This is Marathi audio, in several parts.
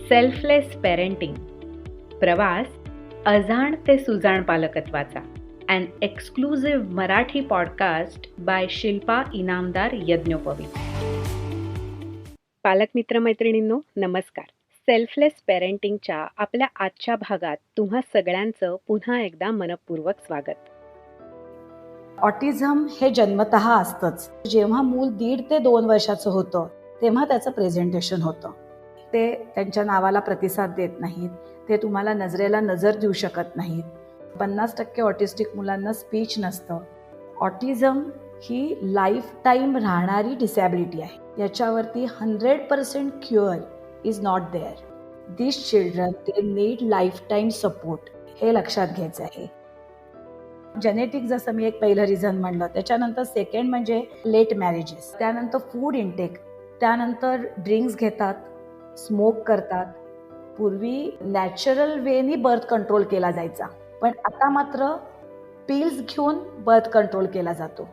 सेल्फलेस पेरेंटिंग, प्रवास अजाण ते सुजाण पालकत्वाचा, अन exclusive Marathi podcast by Shilpa Inamdar यज्ञोपवी. पालक मित्रमैत्रिणींनो, नमस्कार. सेल्फलेस पेरेंटिंगच्या आपल्या आजच्या भागात तुम्हा सगळ्यांचं पुन्हा एकदा मनपूर्वक स्वागत. ऑटिझम हे जन्मतः असतंच. जेव्हा मूल 1.5 ते 2 वर्षाचं होतं तेव्हा त्याचं प्रेझेंटेशन होतं. ते त्यांच्या नावाला प्रतिसाद देत नाहीत, ते तुम्हाला नजरेला नजर देऊ शकत नाहीत. 50% ऑटिस्टिक मुलांना स्पीच नसतं. ऑटिझम ही लाईफ टाईम राहणारी डिसॅबिलिटी आहे. याच्यावरती 100% cure is not there. This children they need life time support, हे लक्षात घ्यायचं आहे. जेनेटिक जसं मी एक पहिलं रिझन म्हणलं, त्याच्यानंतर सेकंड म्हणजे लेट मॅरेजेस, त्यानंतर फूड इंटेक, त्यानंतर ड्रिंक्स घेतात, स्मोक करतात. पूर्वी नॅचरल वेनी बर्थ कंट्रोल केला जायचा, पण आता मात्र पिल्स घेऊन बर्थ कंट्रोल केला जातो.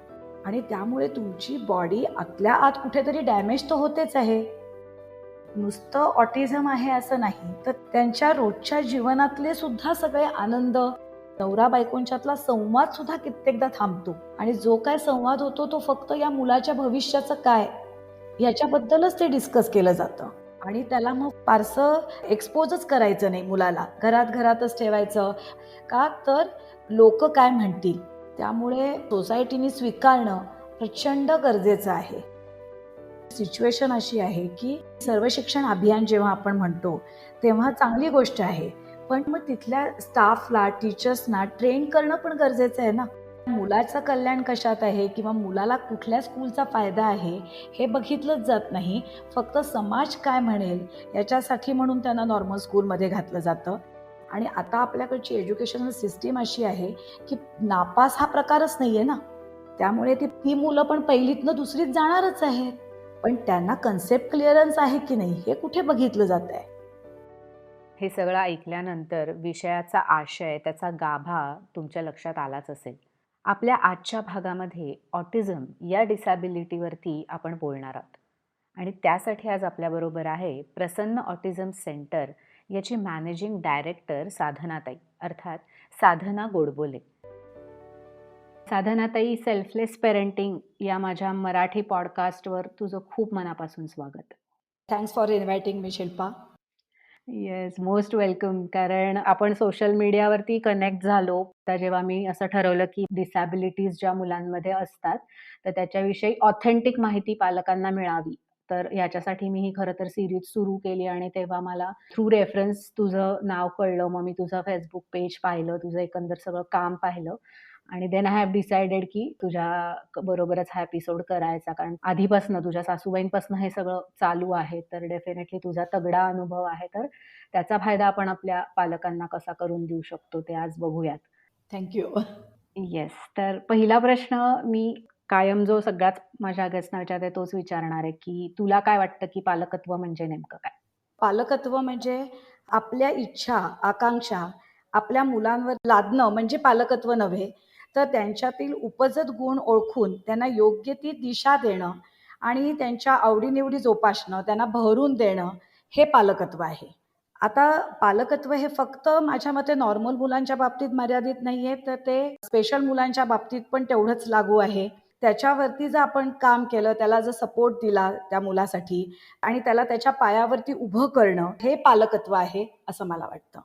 आणि त्यामुळे तुमची बॉडी आतल्या आत कुठेतरी डॅमेज तर होतेच आहे. नुसतं ऑटिझम आहे असं नाही, तर त्यांच्या रोजच्या जीवनातले सुद्धा सगळे आनंद, नवरा बायकोंच्यातला संवाद सुद्धा कित्येकदा थांबतो. आणि जो काय संवाद होतो तो फक्त या मुलाच्या भविष्याचं काय याच्याबद्दलच ते डिस्कस केलं जातं. आणि त्याला मग फारसं एक्सपोजच करायचं नाही मुलाला, घरातच ठेवायचं. का तर लोक काय म्हणतील. त्यामुळे सोसायटीने स्वीकारणं प्रचंड गरजेचं आहे. सिच्युएशन अशी आहे की सर्व शिक्षण अभियान जेव्हा आपण म्हणतो तेव्हा चांगली गोष्ट आहे, पण मग तिथल्या स्टाफला, टीचर्सना ट्रेन करणं पण गरजेचं आहे ना. मुलाचं कल्याण कशात आहे किंवा मुलाला कुठल्या स्कूलचा फायदा आहे हे बघितलंच जात नाही. फक्त समाज काय म्हणेल याच्यासाठी म्हणून त्यांना नॉर्मल स्कूलमध्ये घातलं जातं. आणि आता आपल्याकडची एज्युकेशनल सिस्टीम अशी आहे की नापास हा प्रकारच नाही आहे ना. त्यामुळे ती मुलं पण पहिलीतनं दुसरीत जाणारच आहेत, पण त्यांना कन्सेप्ट क्लिअरन्स आहे की नाही हे कुठे बघितलं जात आहे. हे सगळं ऐकल्यानंतर विषयाचा आशय, त्याचा गाभा तुमच्या लक्षात आलाच असेल. आपल्या आजच्या भागामध्ये ऑटिझम या डिसॅबिलिटीवरती आपण बोलणार आहोत. आणि त्यासाठी आज आपल्याबरोबर आहे प्रसन्न ऑटिझम सेंटर याची मॅनेजिंग डायरेक्टर साधनाताई, अर्थात साधना गोडबोले. साधनाताई, सेल्फलेस पेरेंटिंग या माझ्या मराठी पॉडकास्टवर तुझं खूप मनापासून स्वागत. Thanks for inviting me, Shilpa. Yes, most welcome. कारण आपण सोशल मीडियावरती कनेक्ट झालो तर जेव्हा मी असं ठरवलं की डिसॅबिलिटीज ज्या मुलांमध्ये असतात तर त्याच्याविषयी ऑथेंटिक माहिती पालकांना मिळावी, तर ह्याच्यासाठी मी ही खरं तर सिरीज सुरू केली. आणि तेव्हा मला थ्रू रेफरन्स तुझं नाव कळलं. मग मी तुझं फेसबुक पेज पाहिलं, तुझं एकंदर सगळं काम पाहिलं आणि देन आय हॅव डिसाइडेड की तुझ्या बरोबरच हा एपिसोड करायचा. कारण आधीपासून तुझ्या सासूबाईंपासून हे सगळं चालू आहे, तर डेफिनेटली तुझा तगडा अनुभव आहे, तर त्याचा फायदा आपण आपल्या पालकांना कसा करून देऊ शकतो ते आज बघूयात. थँक्यू. येस, तर पहिला प्रश्न मी कायम जो सगळ्यात माझ्या व्यसनाच्या तोच विचारणार आहे की तुला काय वाटतं की पालकत्व म्हणजे नेमकं काय? पालकत्व म्हणजे आपल्या इच्छा, आकांक्षा आपल्या मुलांवर लादणं म्हणजे पालकत्व नव्हे, तर त्यांच्यातील उपजत गुण ओळखून त्यांना योग्य ती दिशा देणं आणि त्यांच्या आवडीनिवडी जोपासणं, त्यांना बहरून देणं, हे पालकत्व आहे. आता पालकत्व हे फक्त माझ्या मते नॉर्मल मुलांच्या बाबतीत मर्यादित नाहीये, तर ते स्पेशल मुलांच्या बाबतीत पण तेवढंच लागू आहे. त्याच्यावरती जर आपण काम केलं, त्याला जर सपोर्ट दिला त्या मुलासाठी आणि त्याला त्याच्या पायावरती उभं करणं, हे पालकत्व आहे असं मला वाटतं.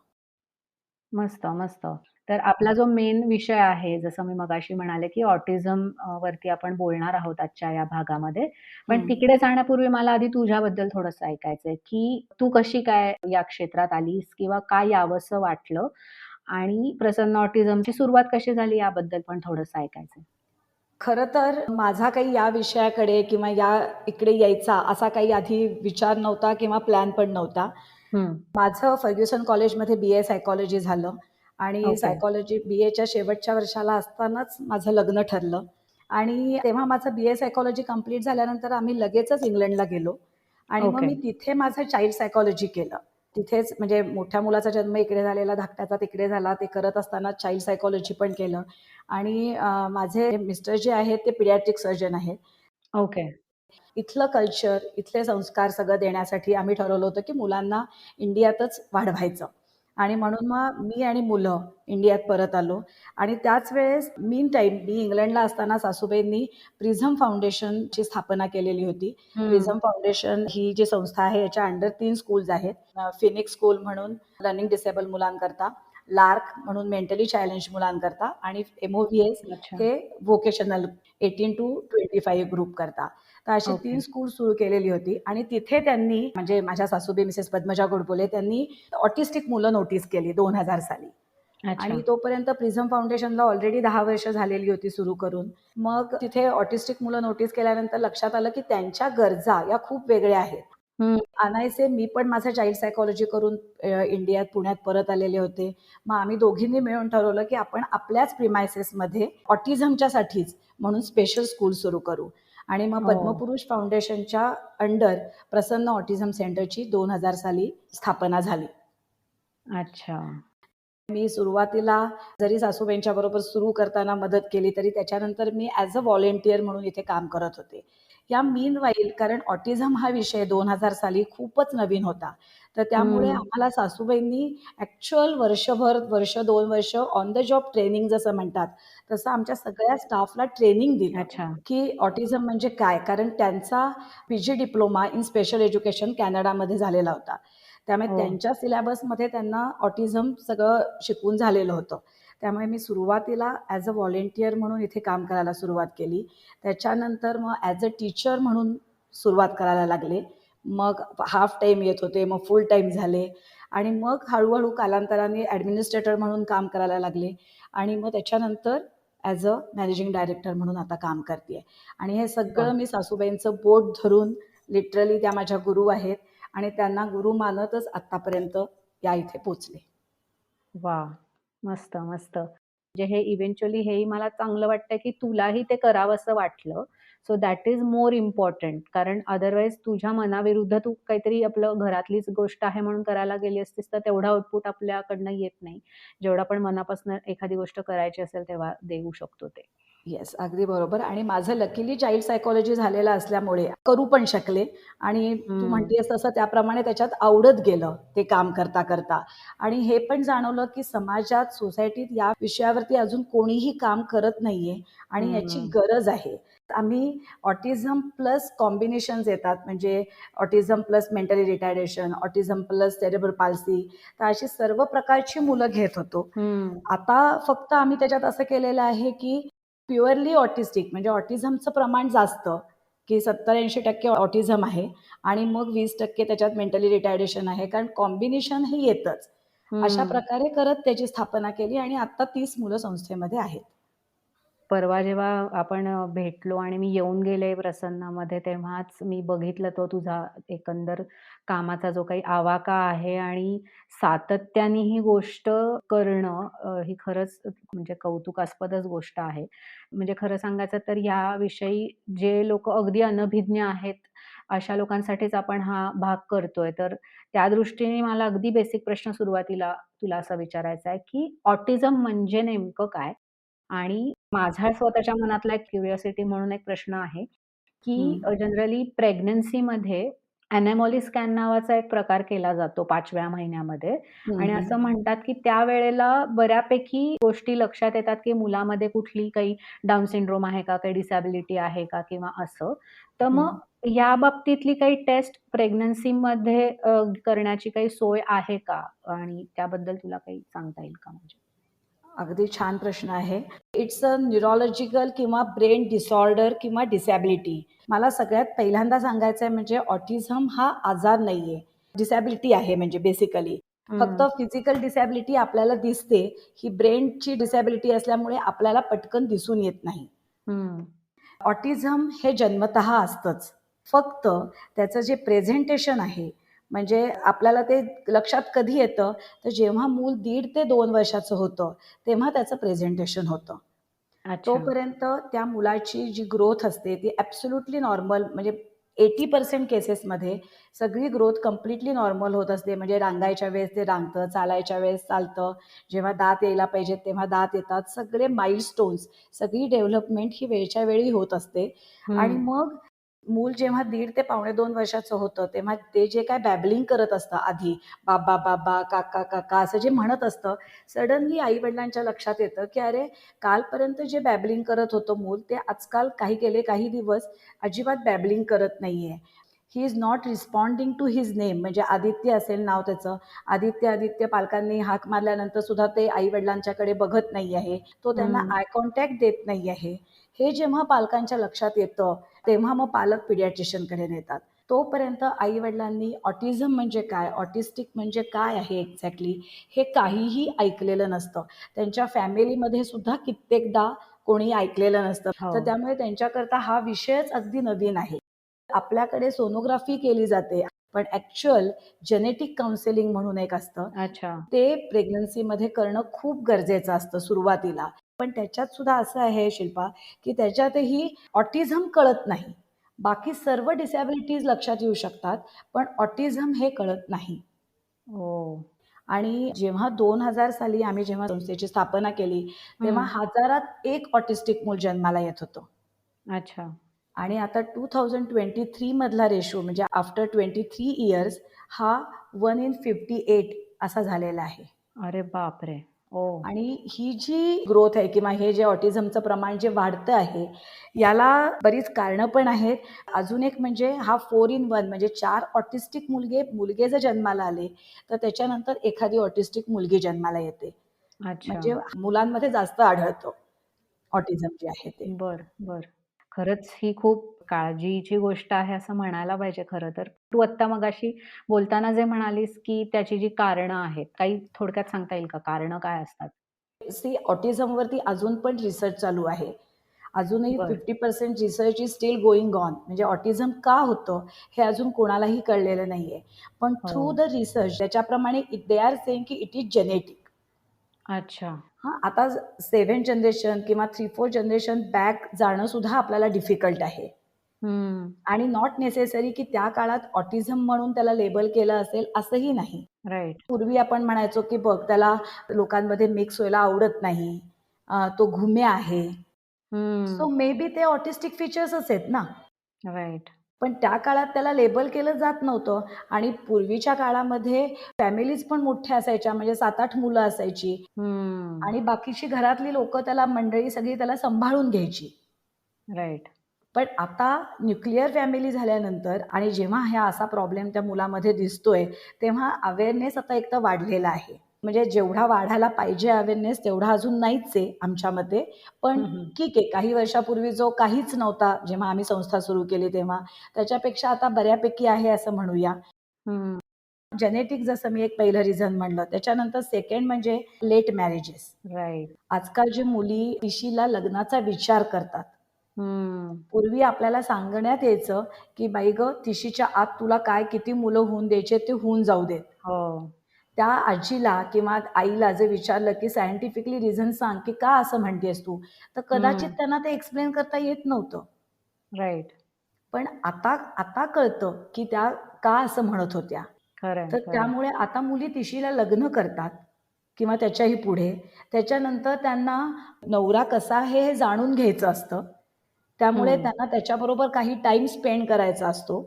मस्त, मस्त. तर आपला जो मेन विषय आहे, जसं मी मगाशी म्हणाले, की ऑटिझम वरती आपण बोलणार आहोत आजच्या या भागामध्ये. पण तिकडे जाण्यापूर्वी मला आधी तुझ्याबद्दल थोडंसं ऐकायचंय, की तू कशी काय या क्षेत्रात आलीस किंवा काय यावंसं वाटलं आणि प्रसन्न ऑटिझमची सुरुवात कशी झाली याबद्दल पण थोडंसं ऐकायचंय. खरं तर माझा काही या विषयाकडे किंवा या इकडे यायचा असा काही आधी विचार नव्हता किंवा प्लॅन पण नव्हता. माझं फर्ग्युसन कॉलेजमध्ये BA सायकॉलॉजी झालं आणि ओके. सायकॉलॉजी BAच्या शेवटच्या वर्षाला असतानाच माझं लग्न ठरलं. आणि तेव्हा माझं BA सायकॉलॉजी कंप्लीट झाल्यानंतर आम्ही लगेचच इंग्लंडला गेलो आणि मग ओके. मी तिथे माझं चाइल्ड सायकॉलॉजी केलं. तिथेच म्हणजे मोठ्या मुलाचा जन्म इकडे झालेला, धाकट्याचा तिकडे झाला. ते करत असताना चाइल्ड सायकॉलॉजी पण केलं. आणि माझे मिस्टर जे आहेत ते पिडियाट्रिक सर्जन आहेत. ओके. इथलं कल्चर, इथले संस्कार सगळं देण्यासाठी आम्ही ठरवलं होतं की मुलांना इंडियातच वाढवायचं. आणि म्हणून मग मी आणि मुलं इंडियात परत आलो. आणि त्याच वेळेस मीन टाईम मी इंग्लंडला असताना सासूबाईंनी प्रिझम फाउंडेशनची स्थापना केलेली होती. प्रिझम फाउंडेशन ही जी संस्था आहे याच्या अंडर 3 स्कूल्स आहेत. फिनिक्स स्कूल म्हणून लर्निंग डिसेबल मुलांकरता, लार्क म्हणून मेंटली चॅलेंज मुलांकरता आणि MOVS अच्छा. हे व्होकेशनल 18 to 25 ग्रुप करता. तर अशी ओके. 3 स्कूल सुरू केलेली होती आणि तिथे त्यांनी म्हणजे माझ्या सासूबाई मिसेस पद्मजा गोडबोले त्यांनी ऑटिस्टिक मुलं नोटीस केली 2000 साली. अच्छा. आणि तोपर्यंत प्रिझम फाउंडेशनला ऑलरेडी 10 वर्ष झालेली होती सुरू करून. मग तिथे ऑटिस्टिक मुलं नोटीस केल्यानंतर लक्षात आलं की त्यांच्या गरजा या खूप वेगळ्या आहेत. हं. अनायसे मी पण माझं चाइल्ड सायकॉलॉजी करून इंडियात पुण्यात परत आलेले होते. मग आम्ही दोघींनी मिळून ठरवलं की आपण आपल्याच प्रिमायसेसमध्ये ऑटिझमच्यासाठीच म्हणून स्पेशल स्कूल सुरू करू. आणि मग हो. पद्मपुरुष फाउंडेशनच्या अंडर प्रसन्न ऑटिझम सेंटरची 2000 साली स्थापना झाली. अच्छा. मी सुरुवातीला जरी सासूबाईंच्या बरोबर सुरू करताना मदत केली तरी त्याच्यानंतर मी ॲज अ व्हॉलेंटियर म्हणून इथे काम करत होते. या मीनवाईल कारण ऑटिझम हा विषय 2000 साली खूपच नवीन होता. तर त्यामुळे हं. आम्हाला सासूबाईंनी ॲक्चुअल वर्षभर, वर्ष 2 वर्ष ऑन द जॉब ट्रेनिंग जसं म्हणतात, तसं आमच्या सगळ्या स्टाफला ट्रेनिंग दिलं, अच्छा. की ऑटिझम म्हणजे काय? कारण त्यांचा PG diploma in special education कॅनडामध्ये झालेला होता. त्यामुळे हो. त्यांच्या सिलेबसमध्ये त्यांना ऑटिझम सगळं शिकवून झालेलं होतं. त्यामुळे मी सुरुवातीला ॲज अ व्हॉलेंटियर म्हणून इथे काम करायला सुरुवात केली. त्याच्यानंतर मग ॲज अ टीचर म्हणून सुरुवात करायला लागले. मग हाफ टाईम येत होते, मग फुल टाईम झाले आणि मग हळूहळू कालांतराने ॲडमिनिस्ट्रेटर म्हणून काम करायला लागले आणि मग त्याच्यानंतर ॲज अ मॅनेजिंग डायरेक्टर म्हणून आता काम करते आहे. आणि हे वाह! सगळं मी सासूबाईंचं बोट धरून लिटरली त्या माझ्या गुरु आहेत आणि त्यांना गुरु मानतच आत्तापर्यंत या इथे पोचले. वाह! मस्त, मस्त. म्हणजे हे इव्हेंच्युअली हेही मला चांगलं वाटतं, की तुलाही ते करावंसं वाटलं. So that is more important. कारण अदरवाईज तुझ्या मनाविरुद्ध तू काहीतरी आपलं घरातलीच गोष्ट आहे म्हणून करायला गेली असतीस, तर तेवढा आउटपुट आपल्याकडनं येत नाही. जेवढं आपण मनापासून एखादी गोष्ट करायची असेल, तेव्हा देऊ शकतो ते. येस, अगदी बरोबर. आणि माझं लकीली चाइल्ड सायकॉलॉजी झालेलं असल्यामुळे करू पण शकले आणि तू हं. म्हणतेस तसं त्याप्रमाणे त्याच्यात आवडत गेलं ते काम करता करता. आणि हे पण जाणवलं की समाजात, सोसायटीत या विषयावरती अजून कोणीही काम करत नाहीये आणि याची हं. गरज आहे. आम्ही ऑटिझम प्लस कॉम्बिनेशन्स येतात म्हणजे autism plus mentally retardation, autism plus cerebral palsy, तर अशी सर्व प्रकारची मुलं घेत होतो. हं. आता फक्त आम्ही त्याच्यात असं केलेलं आहे की प्युअरली ऑटिस्टिक म्हणजे ऑटिझमचं प्रमाण जास्त, की 70-80% ऑटिझम आहे आणि मग 20% त्याच्यात मेंटली रिटार्डेशन आहे. कारण कॉम्बिनेशन हे येतच. अशा हं. प्रकारे करत त्याची स्थापना केली आणि आता 30 मुलं संस्थेमध्ये आहेत. परवा जेव्हा आपण भेटलो आणि मी येऊन गेले प्रसन्नामध्ये, तेव्हाच मी बघितलं तो तुझा एकंदर कामाचा जो काही आवाका आहे आणि सातत्याने ही गोष्ट करणं ही खरंच म्हणजे कौतुकास्पदच गोष्ट आहे. म्हणजे खरं सांगायचं तर याविषयी जे लोकं अगदी अनभिज्ञ आहेत, अशा लोकांसाठीच आपण हा भाग करतोय. तर त्या दृष्टीने मला अगदी बेसिक प्रश्न सुरुवातीला तुला असा विचारायचा आहे, की ऑटिझम म्हणजे नेमकं काय? आणि माझ्या स्वतःच्या मनातला एक क्युरिओसिटी म्हणून एक प्रश्न आहे, की हं. जनरली प्रेग्नन्सीमध्ये एनेमोली स्कॅन नावाचा एक प्रकार केला जातो 5व्या महिन्यामध्ये हं, आणि हं. असं म्हणतात, की त्यावेळेला बऱ्यापैकी गोष्टी लक्षात येतात, की मुलामध्ये कुठली काही डाउन सिंड्रोम आहे का, काही डिसॅबिलिटी आहे का किंवा असं. तर हं. मग या बाबतीतली काही टेस्ट प्रेग्नन्सीमध्ये करण्याची काही सोय आहे का? आणि त्याबद्दल तुला काही सांगता येईल का म्हणजे? अगदी छान प्रश्न आहे. इट्स अ न्यूरोलॉजिकल किंवा ब्रेन डिसऑर्डर किंवा डिसॅबिलिटी. मला सगळ्यात पहिल्यांदा सांगायचं आहे म्हणजे ऑटिझम हा आजार नाहीये. डिसॅबिलिटी आहे म्हणजे बेसिकली. फक्त हं. फिजिकल डिसॅबिलिटी आपल्याला दिसते. ही ब्रेनची डिसॅबिलिटी असल्यामुळे आपल्याला पटकन दिसून येत नाही. हं. ऑटिझम हे जन्मतः असतंच. फक्त त्याचं जे प्रेझेंटेशन आहे, म्हणजे आपल्याला ते लक्षात कधी येतं, तर जेव्हा मूल 1.5 ते 2 वर्षाचं होतं, तेव्हा त्याचं प्रेझेंटेशन होतं. अच्छा. तोपर्यंत त्या मुलाची जी ग्रोथ असते ती ॲब्सोल्युटली नॉर्मल म्हणजे 80% केसेसमध्ये सगळी ग्रोथ कंप्लीटली नॉर्मल होत असते. म्हणजे रांगायच्या वेळेस ते रांगतं, चालायच्या वेळेस चालतं, जेव्हा दात यायला पाहिजेत तेव्हा दात येतात. सगळे माइलस्टोन्स, सगळी डेव्हलपमेंट ही वेळच्या वेळी होत असते. आणि हं. मग मूल जेव्हा 1.5 ते पावणे 2 वर्षाचं होतं, तेव्हा ते जे काय बॅबलिंग करत असतं आधी, बाबा, बाबा, काका, काका असं जे म्हणत असतं, सडनली आई-वडिलांच्या लक्षात येतं, की अरे, कालपर्यंत जे बॅबलिंग करत होतं मूल, ते आजकाल गेले काही दिवस अजिबात बॅबलिंग करत नाहीये. He is not responding to his name. म्हणजे आदित्य असेल नाव त्याचं. आदित्य, आदित्य पालकांनी हाक मारल्यानंतर सुद्धा ते आई-वडिलांच्याकडे बघत नाही आहे. तो त्यांना हं. आय कॉन्टॅक्ट देत नाही आहे. हे जेव्हा पालकांच्या लक्षात येतं, तेव्हा मग पालक पिडियाट्रिशियनकडे नेतात. तोपर्यंत आई-वडिलांनी ऑटिझम म्हणजे काय, ऑटिस्टिक म्हणजे काय आहे एक्झॅक्टली, हे काहीही ऐकलेलं नसतं. त्यांच्या फॅमिलीमध्ये सुद्धा कित्येकदा कोणी ऐकलेलं नसतं. हो. तर त्यामुळे त्यांच्याकरता हा विषयच अगदी नवीन आहे. आपल्याकडे सोनोग्राफी केली जाते, पण ॲक्चुअल जेनेटिक काउन्सेलिंग म्हणून एक असतं. अच्छा. ते प्रेग्नन्सीमध्ये करणं खूप गरजेचं असतं सुरुवातीला. पण त्याच्यात सुद्धा असं आहे शिल्पा, की त्याच्यातही ऑटिझम कळत नाही. बाकी सर्व डिसॅबिलिटीज लक्षात येऊ शकतात, पण ऑटिझम हे कळत नाही. ओह! आणि जेव्हा 2000 साली आम्ही जेव्हा संस्थेची स्थापना केली, तेव्हा हं. हजारात एक ऑटिस्टिक मूल जन्माला येत होतं. अच्छा. आणि आता 2023 मधला रेशो म्हणजे आफ्टर 23 इयर्स हा 1 इन 58 असा झालेला आहे. अरे बापरे! ओह! आणि ही जी ग्रोथ आहे किंवा हे जे ऑटिझमचं प्रमाण जे वाढतं आहे, याला बरीच कारणं पण आहेत. अजून एक म्हणजे हा 4 इन 1 म्हणजे 4 ऑटिस्टिक मुलगे जर जन्माला आले, तर त्याच्यानंतर एखादी ऑटिस्टिक मुलगी जन्माला येते. अच्छा. म्हणजे मुलांमध्ये जास्त आढळतं ऑटिझम जे आहे ते. बरं, बरं. खरंच ही खूप काळजीची गोष्ट आहे असं म्हणायला पाहिजे खरं तर. तू आत्ता मगाशी बोलताना जे म्हणालीस, की त्याची जी कारणं आहेत, काही थोडक्यात सांगता येईल का? कारणं काय असतात? ऑटिझमवरती अजून पण रिसर्च चालू आहे. अजूनही बरं. 50% research is still going on. म्हणजे ऑटिझम का होतं हे अजून कोणालाही कळलेलं नाहीये. पण थ्रू हो. द रिसर्च त्याच्याप्रमाणे दे आर सेइंग की इट इज जेनेटिक. अच्छा. हां, आता 7 जनरेशन किंवा 3-4 जनरेशन बॅक जाणं सुद्धा आपल्याला डिफिकल्ट आहे. हं. आणि नॉट नेसेसरी की त्या काळात ऑटिझम म्हणून त्याला लेबल केलं असेल असंही नाही. राइट. पूर्वी आपण म्हणायचो की बघ त्याला लोकांमध्ये मिक्स व्हायला आवडत नाही. तो घुमे आहे. हं. सो मे बी ते ऑटिस्टिक फीचर्सच आहेत ना. राइट. पण त्या काळात त्याला लेबल केलं जात नव्हतं आणि पूर्वीच्या काळामध्ये फॅमिलीज पण मोठ्या असायच्या म्हणजे 7-8 मुलं असायची हं. आणि बाकीची घरातली लोकं त्याला मंडळी सगळी त्याला सांभाळून घ्यायची. राइट. पण आता न्यूक्लिअर फॅमिली झाल्यानंतर आणि जेव्हा हा असा प्रॉब्लेम त्या मुलामध्ये दिसतोय, तेव्हा अवेअरनेस आता एक तर वाढलेला आहे. म्हणजे जेवढा वाढायला पाहिजे अवेअरनेस तेवढा अजून नाहीच आहे आमच्या मते. पण हं, हं. ठीक आहे, काही वर्षापूर्वी जो काहीच नव्हता जेव्हा आम्ही संस्था सुरू केली तेव्हा, त्याच्यापेक्षा आता बऱ्यापैकी आहे असं म्हणूया. हं. जेनेटिक जसं मी एक पहिलं रिझन म्हणलं. त्याच्यानंतर सेकंड म्हणजे लेट मॅरेजेस. राइट. आजकाल जे मुली तिशीला लग्नाचा विचार करतात. हं. पूर्वी आपल्याला सांगण्यात यायचं, की "बाई गं, 30च्या आत तुला काय किती मुलं होऊन द्यायचे ते होऊन जाऊ देत." हो. त्या आजीला किंवा आईला जर विचारलं, की सायंटिफिकली रिझन सांग, की का असं म्हणतेस तू? तर कदाचित हं. त्यांना ते एक्सप्लेन करता येत नव्हतं. राइट. पण आता आता कळतं, की त्या का असं म्हणत होत्या. खरंय, तर खरंय. त्यामुळे आता मुली 30ला लग्न करतात किंवा त्याच्याही पुढे. त्याच्यानंतर त्यांना नवरा कसा आहे हे जाणून घ्यायचं असतं. त्यामुळे हं. त्यांना त्याच्याबरोबर काही टाईम स्पेंड करायचा असतो.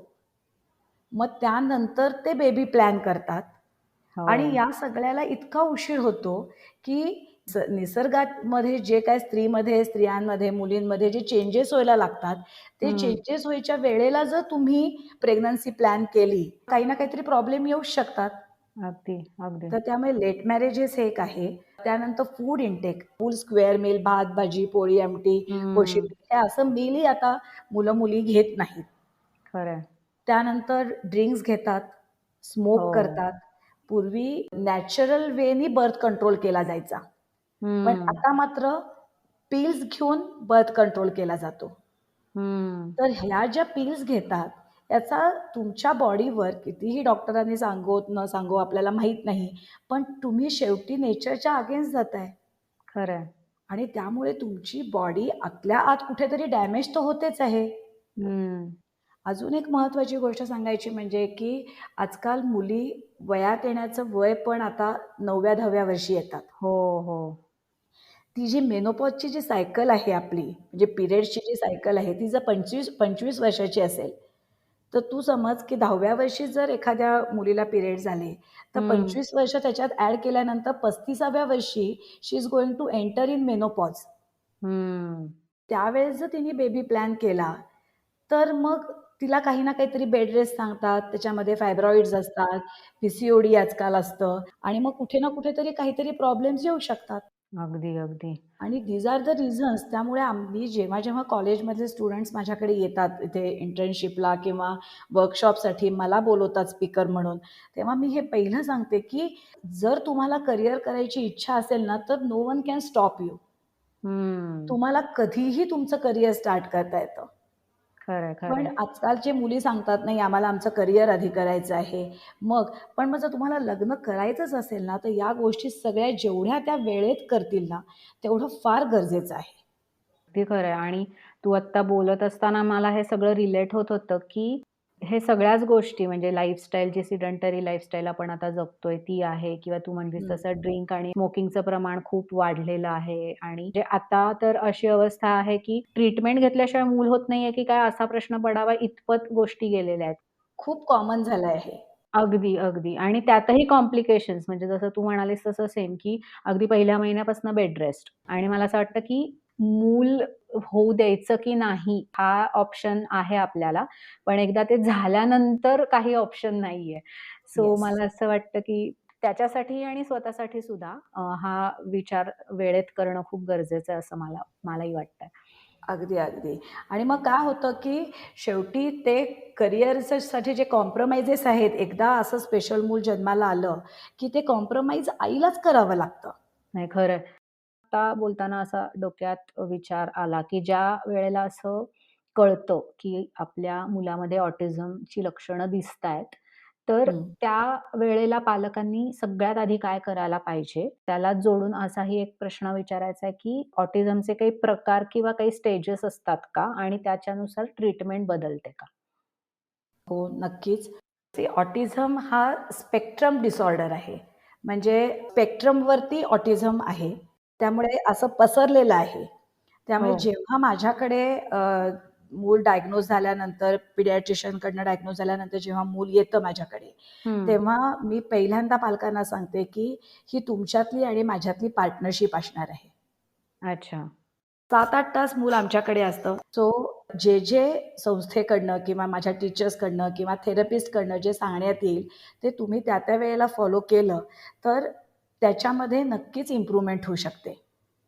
मग त्यानंतर ते बेबी प्लॅन करतात हो. आणि या सगळ्याला इतका उशीर होतो, की निसर्गामध्ये जे काही स्त्रियांमध्ये, मुलींमध्ये जे चेंजेस व्हायला लागतात, ते हं. चेंजेस व्हायच्या वेळेला जर तुम्ही प्रेग्नन्सी प्लॅन केली, काही ना काहीतरी प्रॉब्लेम येऊच शकतात. अगदी, अगदी. तर त्यामुळे लेट मॅरेजेस हे एक आहे. त्यानंतर food intake, full square meal, भात, भाजी, पोळी, आमटी, हं. कोशिंबीर हे असं मीलही आता मुलं-मुली घेत नाहीत. खरंय. त्यानंतर ड्रिंक्स घेतात, हो. स्मोक करतात. पूर्वी नॅचरल वेनी बर्थ कंट्रोल केला जायचा. पण हं. आता मात्र पिल्स घेऊन बर्थ कंट्रोल केला जातो. हं. तर ह्या ज्या पिल्स घेतात, याचा तुमच्या बॉडीवर कितीही डॉक्टरांनी सांगो न सांगो आपल्याला माहीत नाही. पण तुम्ही शेवटी नेचरच्या अगेन्स्ट जाताय खरंय. आणि त्यामुळे तुमची बॉडी आतल्या आत कुठेतरी डॅमेज तर होतेच आहे. हं. अजून एक महत्त्वाची गोष्ट सांगायची म्हणजे, की आजकाल मुली वयात येण्याचं वय पण आता 9व्या-10व्या वर्षी येतात. हो, हो. ती जी मेनोपॉजची जी सायकल आहे आपली, म्हणजे पिरियड्सची जी सायकल आहे, ती जर 25 वर्षाची असेल, तर तू समज की 10व्या वर्षी जर एखाद्या मुलीला पिरियड्स आले, तर हं. 25 वर्ष त्याच्यात ॲड केल्यानंतर 35व्या वर्षी she is going to enter in menopause. हं. त्यावेळेस जर तिने बेबी प्लॅन केला, तर मग तिला काही ना काहीतरी बेड रेस्ट सांगतात, त्याच्यामध्ये फायब्रॉइड्स असतात, पी-सी-ओ-डी आजकाल असतं आणि मग कुठे ना कुठेतरी काहीतरी प्रॉब्लेम्स येऊ शकतात. अगदी, अगदी. आणि दीज आर द रिझन्स. त्यामुळे आम्ही जेव्हा कॉलेजमधले स्टुडंट्स माझ्याकडे येतात इथे इंटर्नशिपला किंवा वर्कशॉपसाठी मला बोलवतात स्पीकर म्हणून, तेव्हा मी हे पहिलं सांगते, की जर तुम्हाला करियर करायची इच्छा असेल ना, तर no one can stop you. हं. तुम्हाला कधीही तुमचं करियर स्टार्ट करता येतं. खरंय, पण खरंय. आजकालची मुली सांगतात, "नाही, आम्हाला आमचं करियर आधी करायचं आहे." पण जर तुम्हाला लग्न करायचंच असेल ना, तर या गोष्टी सगळ्या जेवढ्या त्या वेळेत करतील ना, तेवढं फार गरजेचं आहे. अगदी खरं आहे आणि तू आत्ता बोलत असताना मला हे सगळं रिलेट होत होतं, की हे सगळ्याच गोष्टी म्हणजे लाईफस्टाईल जी सिडेंटरी लाईफस्टाईल आपण आता जगतोय ती आहे किंवा तू म्हणलीस हं. तसं ड्रिंक आणि स्मोकिंगचं प्रमाण खूप वाढलेलं आहे आणि जे आता तर अशी अवस्था आहे, की ट्रीटमेंट घेतल्याशिवाय मूल होत नाहीये, की काय असा प्रश्न पडावा इतपत गोष्टी गेलेल्या आहेत. खूप कॉमन झालं आहे. अगदी, अगदी आणि त्यातही कॉम्प्लिकेशन्स म्हणजे जसं तू म्हणालीस तसं सेम, की अगदी पहिल्या महिन्यापासून बेड रेस्ट आणि मला असं वाटतं, की मूल होऊ द्यायचं की नाही हा ऑप्शन आहे आपल्याला. पण एकदा ते झाल्यानंतर काही ऑप्शन नाहीये. So yes. मला असं वाटतं, की त्याच्यासाठी आणि स्वतःसाठी सुद्धा हा विचार वेळेत करणं खूप गरजेचं आहे असं मलाही वाटतंय. अगदी, अगदी. आणि मग काय होतं, की शेवटी ते करिअरसाठी जे कॉम्प्रोमाइजेस आहेत, एकदा असं स्पेशल मूल जन्माला आलं, की ते कॉम्प्रोमाईज आईलाच करावं लागतं. नाही खरंय. आता बोलताना असा डोक्यात विचार आला, की ज्या वेळेला असं कळतं, की आपल्या मुलामध्ये ऑटिझमची लक्षणं दिसतायत, तर हं. त्या वेळेला पालकांनी सगळ्यात आधी काय करायला पाहिजे? त्याला जोडून असाही एक प्रश्न विचारायचा आहे, की ऑटिझमचे काही प्रकार किंवा काही स्टेजेस असतात का? आणि त्याच्यानुसार ट्रीटमेंट बदलते का? हो, नक्कीच. ऑटिझम हा स्पेक्ट्रम डिसऑर्डर आहे. म्हणजे स्पेक्ट्रमवरती ऑटिझम आहे. त्यामुळे असं पसरलेलं आहे. त्यामुळे हो. जेव्हा माझ्याकडे मूल डायग्नोज झाल्यानंतर पिडियाट्रिशियनकडनं डायग्नोज झाल्यानंतर जेव्हा मूल येतं माझ्याकडे, हं. तेव्हा मी पहिल्यांदा पालकांना सांगते, की ही तुमच्यातली आणि माझ्यातली पार्टनरशिप असणार आहे. अच्छा. 7-8 तास मूल आमच्याकडे असतं. सो जे संस्थेकडनं किंवा माझ्या टीचर्सकडनं किंवा थेरपिस्टकडनं जे सांगण्यात येईल, ते तुम्ही त्या वेळेला फॉलो केलं, तर त्याच्यामध्ये नक्कीच इम्प्रूव्हमेंट होऊ शकते.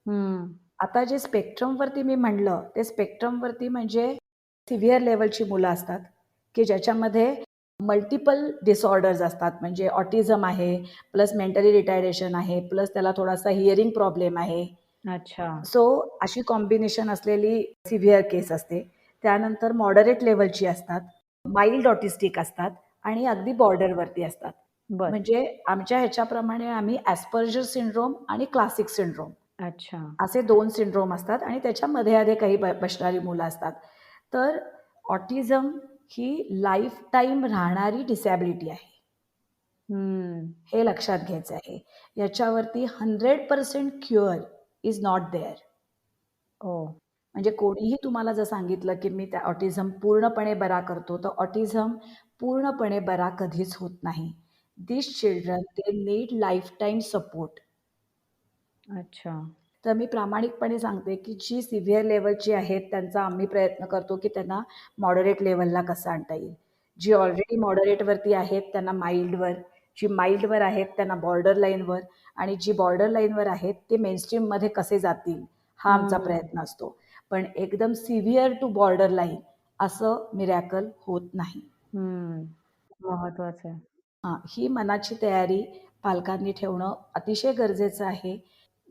हं. आता जे स्पेक्ट्रमवरती मी म्हणलं, ते स्पेक्ट्रमवरती म्हणजे सिव्हिअर लेव्हलची मुलं असतात, की ज्याच्यामध्ये मल्टिपल डिसऑर्डर्स असतात. म्हणजे ऑटिझम आहे, प्लस मेंटली रिटार्डेशन आहे, प्लस त्याला थोडासा हिअरिंग प्रॉब्लेम आहे. अच्छा. सो अशी कॉम्बिनेशन असलेली सिव्हिअर केस असते. त्यानंतर मॉडरेट लेव्हलची असतात, माइल्ड ऑटिस्टिक असतात आणि अगदी बॉर्डरवरती असतात. बरं. म्हणजे आमच्या ह्याच्याप्रमाणे आम्ही ॲस्पर्जर सिंड्रोम आणि क्लासिक सिंड्रोम अच्छा. असे 2 सिंड्रोम असतात आणि त्याच्या मध्ये-अधे काही बसणारी मुलं असतात. तर ऑटिझम ही लाईफटाईम राहणारी डिसॅबिलिटी आहे. हं. हे लक्षात घ्यायचं आहे. याच्यावरती 100% क्युअर इज नॉट देअर. हो. म्हणजे कोणीही तुम्हाला जर सांगितलं, की मी त्या ऑटिझम पूर्णपणे बरा करतो, तर ऑटिझम पूर्णपणे बरा कधीच होत नाही. These children they need lifetime support. अच्छा. तर मी प्रामाणिकपणे सांगते, की जी सिव्हिअर लेव्हलची आहेत, त्यांचा आम्ही प्रयत्न करतो, की त्यांना मॉडरेट लेव्हलला कसं आणता येईल. जी ऑलरेडी मॉडरेटवरती आहेत, त्यांना माईल्डवर, जी माईल्डवर आहेत, त्यांना बॉर्डर लाईनवर आणि जी बॉर्डर लाईनवर आहेत, ते मेनस्ट्रीममध्ये कसे जातील, हा आमचा हं. प्रयत्न असतो. पण एकदम सिव्हिअर टू बॉर्डर लाईन असं मिरॅकल होत नाही. हं. महत्वाचं आहे. ही मनाची तयारी पालकांनी ठेवणं अतिशय गरजेचं आहे.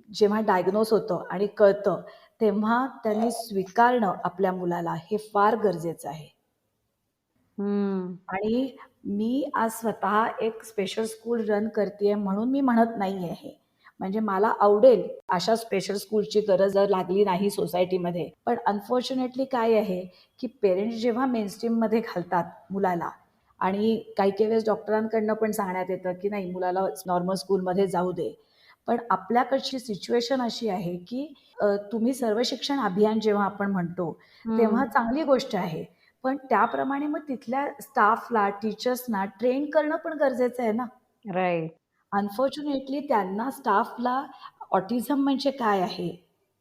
जेव्हा डायग्नोज होतं आणि कळतं, तेव्हा त्यांनी स्वीकारणं आपल्या मुलाला हे फार गरजेचं आहे. हं. आणि मी आज स्वतः एक स्पेशल स्कूल रन करतीये म्हणून मी म्हणत नाहीये हे. म्हणजे मला आवडेल अशा स्पेशल स्कूलची गरज जर लागली नाही सोसायटीमध्ये. पण अनफॉर्च्युनेटली काय आहे, की पेरेंट्स जेव्हा मेनस्ट्रीममध्ये घालतात मुलाला आणि काही-काही वेळेस डॉक्टरांकडनं पण सांगण्यात येतं, की नाही मुलाला नॉर्मल स्कूलमध्ये जाऊ दे. पण आपल्याकडची सिच्युएशन अशी आहे की तुम्ही सर्व शिक्षण अभियान जेव्हा आपण म्हणतो तेव्हा चांगली गोष्ट आहे. पण त्याप्रमाणे मग तिथल्या स्टाफला, टीचर्सना ट्रेन करणं पण गरजेचं आहे ना. राईट. अनफॉर्च्युनेटली त्यांना स्टाफला ऑटिझम म्हणजे काय आहे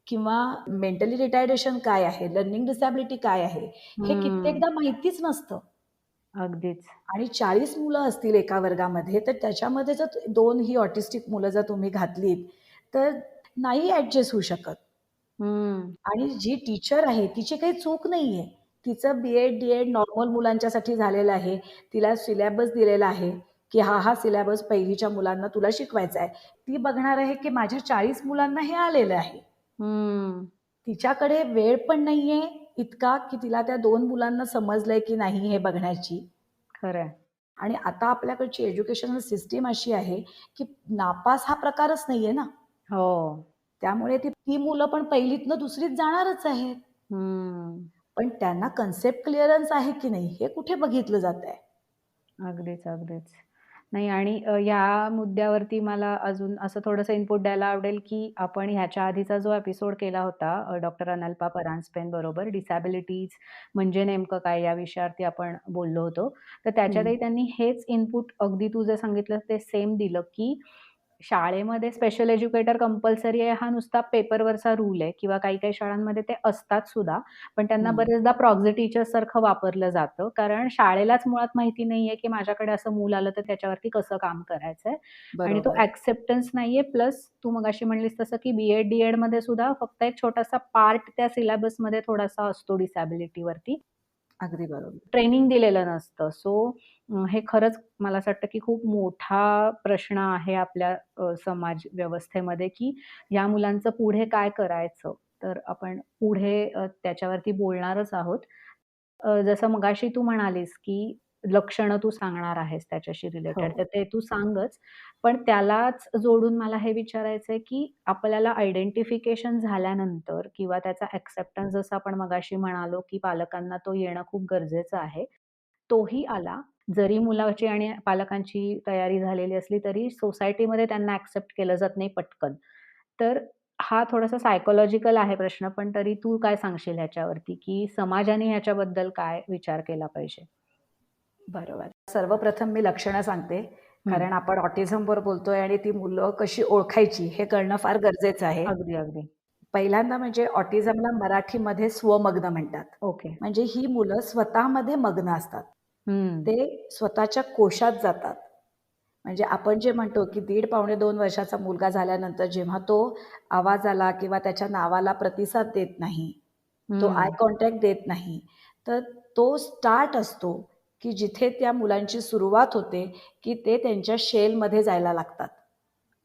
किंवा मेंटली रिटार्डेशन काय आहे, लर्निंग डिसॅबिलिटी काय आहे, हे कित्येकदा माहितीच नसतं. अगदीच. आणि 40 मुलं असतील एका वर्गामध्ये, तर त्याच्यामध्ये जर 2 ही ऑटिस्टिक मुलं जर तुम्ही घातलीत, तर नाही ॲडजस्ट होऊ शकत. हम्म. आणि जी टीचर आहे तिची काही चूक नाहीये. तिचं बी-एड, डी-एड नॉर्मल मुलांच्यासाठी झालेलं आहे. तिला सिलॅबस दिलेला आहे, की हा सिलॅबस पहिलीच्या मुलांना तुला शिकवायचा आहे. ती बघणार आहे, की माझ्या 40 मुलांना हे आलेलं आहे. हम्म. तिच्याकडे वेळ पण नाहीये इतका, की तिला त्या 2 मुलांना समजलंय की नाही हे बघण्याची. खरंय. आणि आता आपल्याकडची एज्युकेशनल सिस्टीम अशी आहे, की नापास हा प्रकारच नाहीये ना. हो. त्यामुळे ती मुलं पण पहिलीतनं दुसरीत जाणारच आहेत. हम्म. पण त्यांना कन्सेप्ट क्लिअरन्स आहे की नाही हे कुठे बघितलं जातंय. अगदीच, अगदीच. नाही आणि या मुद्द्यावरती मला अजून असं थोडंसं इनपुट द्यायला आवडेल, की आपण ह्याच्या आधीचा जो एपिसोड केला होता डॉक्टर अनल्पा परांजपेन बरोबर डिसॅबिलिटीज म्हणजे नेमकं काय या विषयावरती आपण बोललो होतो. तर त्याच्यातही त्यांनी हेच इनपुट अगदी तू जे सांगितलं ते सेम दिलं, की शाळेमध्ये स्पेशल एज्युकेटर कंपल्सरी आहे हा नुसता पेपरवरचा रूल आहे किंवा काही-काही शाळांमध्ये ते असतात सुद्धा. पण त्यांना हं. बरेचदा प्रॉक्सी टीचर्ससारखं वापरलं जातं. कारण शाळेलाच मुळात माहिती नाहीये, की माझ्याकडे असं मूल आलं तर त्याच्यावरती कसं काम करायचंय आणि तो बरोबर. एक्सेप्टन्स नाहीये. प्लस तू मगाशी म्हणलीस तसं, की बी-एड, डी-एडमध्ये सुद्धा फक्त एक छोटासा पार्ट त्या सिलेबसमध्ये थोडासा असतो डिसॅबिलिटीवरती. अगदी बरोबर. ट्रेनिंग दिलेलं नसतं. सो हे खरंच मला असं वाटतं, की खूप मोठा प्रश्न आहे आपल्या समाज व्यवस्थेमध्ये, की या मुलांचं पुढे काय करायचं? तर आपण पुढे त्याच्यावरती बोलणारच आहोत. जसं मगाशी तू म्हणालीस, की लक्षणं तू सांगणार आहेस त्याच्याशी हो. रिलेटेड, तर ते तू सांगच. पण त्यालाच जोडून मला हे विचारायचंय, की आपल्याला आयडेंटिफिकेशन झाल्यानंतर किंवा त्याचा एक्सेप्टन्स जसं आपण मगाशी म्हणालो, की पालकांना तो येणं खूप गरजेचं आहे. तोही आला, जरी मुलाची आणि पालकांची तयारी झालेली असली, तरी सोसायटीमध्ये त्यांना एक्सेप्ट केलं जात नाही पटकन. तर हा थोडासा सायकॉलॉजिकल आहे प्रश्न, पण तरी तू काय सांगशील ह्याच्यावरती, की समाजाने ह्याच्याबद्दल काय विचार केला पाहिजे? बरोबर. सर्वप्रथम मी लक्षणं सांगते. हं. कारण आपण ऑटिझमवर बोलतोय आणि ती मुलं कशी ओळखायची हे कळणं फार गरजेचं आहे. अगदी, अगदी. पहिल्यांदा म्हणजे ऑटिझमला मराठीमध्ये स्वमग्न म्हणतात. ओके. म्हणजे ही मुलं स्वतःमध्ये मग्न असतात. हं. ते स्वतःच्या कोशात जातात. म्हणजे आपण जे म्हणतो, की दीड पावणे 2 वर्षाचा मुलगा झाल्यानंतर जेव्हा तो आवाजाला किंवा त्याच्या नावाला प्रतिसाद देत नाही, तो आय हं. कॉन्टॅक्ट देत नाही, तर तो स्टार्ट असतो, की जिथे त्या मुलांची सुरुवात होते, की ते त्यांच्या शेलमध्ये जायला लागतात.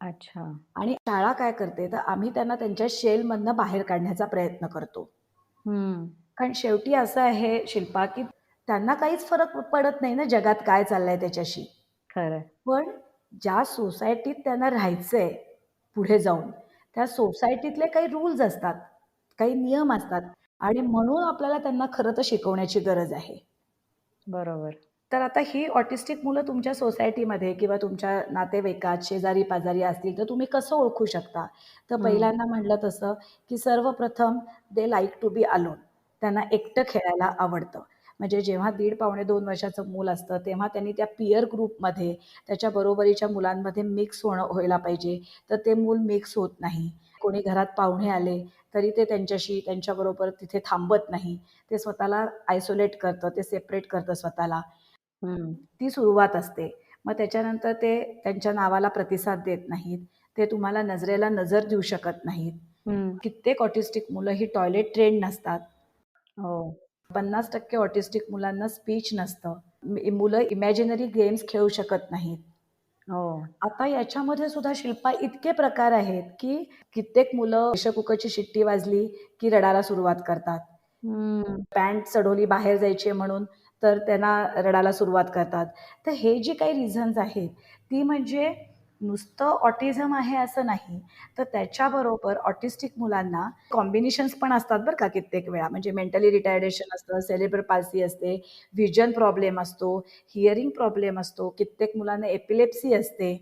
अच्छा. आणि शाळा काय करते, तर आम्ही त्यांना त्यांच्या शेलमधनं बाहेर काढण्याचा प्रयत्न करतो. हं. कारण शेवटी असं आहे शिल्पा, की त्यांना काहीच फरक पडत नाही ना जगात काय चाललंय त्याच्याशी. खरंय. पण ज्या सोसायटीत त्यांना राहायचंय पुढे जाऊन, त्या सोसायटीतले काही रूल्स असतात, काही नियम असतात आणि म्हणून आपल्याला त्यांना खरं तर शिकवण्याची गरज आहे. बरोबर. तर आता ही ऑटिस्टिक मुलं तुमच्या सोसायटीमध्ये किंवा तुमच्या नातेवाईकात, शेजारी-पाजारी असतील, तर तुम्ही कसं ओळखू शकता? तर हं. पहिल्यांदा म्हटलं तसं, की सर्वप्रथम they like to be alone. त्यांना एकटं खेळायला आवडतं. म्हणजे जेव्हा दीड पावणे 2 वर्षाचं मूल असतं, तेव्हा त्यांनी त्या पीअर ग्रुपमध्ये त्याच्या बरोबरीच्या मुलांमध्ये मिक्स व्हायला पाहिजे. तर ते मूल मिक्स होत नाही. कोणी घरात पाहुणे आले, तरी ते त्यांच्याबरोबर तिथे थांबत नाही. ते स्वतःला आयसोलेट करतं, ते सेपरेट करतं स्वतःला. हं. ती सुरुवात असते. मग त्याच्यानंतर ते त्यांच्या नावाला प्रतिसाद देत नाहीत. ते तुम्हाला नजरेला नजर देऊ शकत नाहीत. हं. कित्येक ऑटिस्टिक मुलं ही टॉयलेट ट्रेन्ड नसतात. हो. 50% ऑटिस्टिक मुलांना स्पीच नसतं. मुलं इमॅजिनरी गेम्स खेळू शकत नाहीत. हो. आता याच्यामध्ये सुद्धा शिल्पा इतके प्रकार आहेत, की कित्येक मुलं प्रेशर कुकरची शिट्टी वाजली, की रडायला सुरुवात करतात. हं. पॅन्ट चढवली बाहेर जायची आहे म्हणून, तर त्यांना रडायला सुरुवात करतात. तर हे जी काही रिझन्स आहेत, ती म्हणजे नुसतं ऑटिझम आहे असं नाही, तर त्याच्याबरोबर ऑटिस्टिक मुलांना कॉम्बिनेशन्स पण असतात बरं का कित्येक वेळा. म्हणजे मेंटली रिटार्डेशन असतं, सेरेब्रल पाल्सी असते, व्हिजन प्रॉब्लेम असतो, हिअरिंग प्रॉब्लेम असतो, कित्येक मुलांना एपिलेप्सी असते.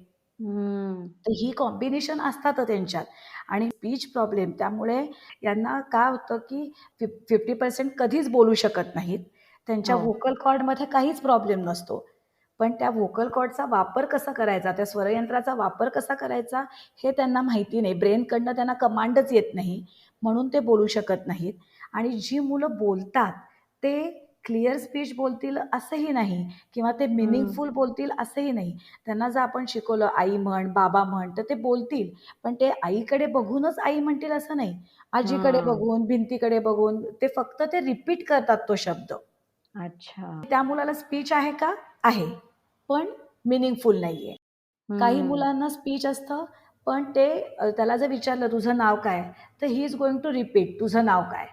हम्म. तर ही कॉम्बिनेशन असतात त्यांच्यात. आणि स्पीच प्रॉब्लेम त्यामुळे यांना काय होतं की 50% कधीच बोलू शकत नाहीत. त्यांच्या हो. व्होकल कॉर्डमध्ये काहीच प्रॉब्लेम नसतो. पण त्या व्होकल कॉर्डचा वापर कसा करायचा, त्या स्वरयंत्राचा वापर कसा करायचा हे त्यांना माहिती नाही. ब्रेनकडनं त्यांना कमांडच येत नाही. म्हणून ते बोलू शकत नाहीत. आणि जी मुलं बोलतात ते क्लिअर स्पीच बोलतील असंही नाही किंवा ते हम्म. मिनिंगफुल बोलतील असंही नाही. त्यांना जर आपण शिकवलं आई म्हण, बाबा म्हण, तर ते बोलतील. पण ते आईकडे बघूनच आई म्हणतील असं नाही. आजीकडे हा. बघून, भिंतीकडे बघून ते फक्त ते रिपीट करतात तो शब्द. अच्छा. त्या मुलाला स्पीच आहे का? आहे. पण मिनिंगफुल नाहीये. काही हम्म. मुलांना स्पीच असतं, पण ते त्याला जर विचारलं तुझं नाव काय? तर he is going to repeat तुझं नाव काय?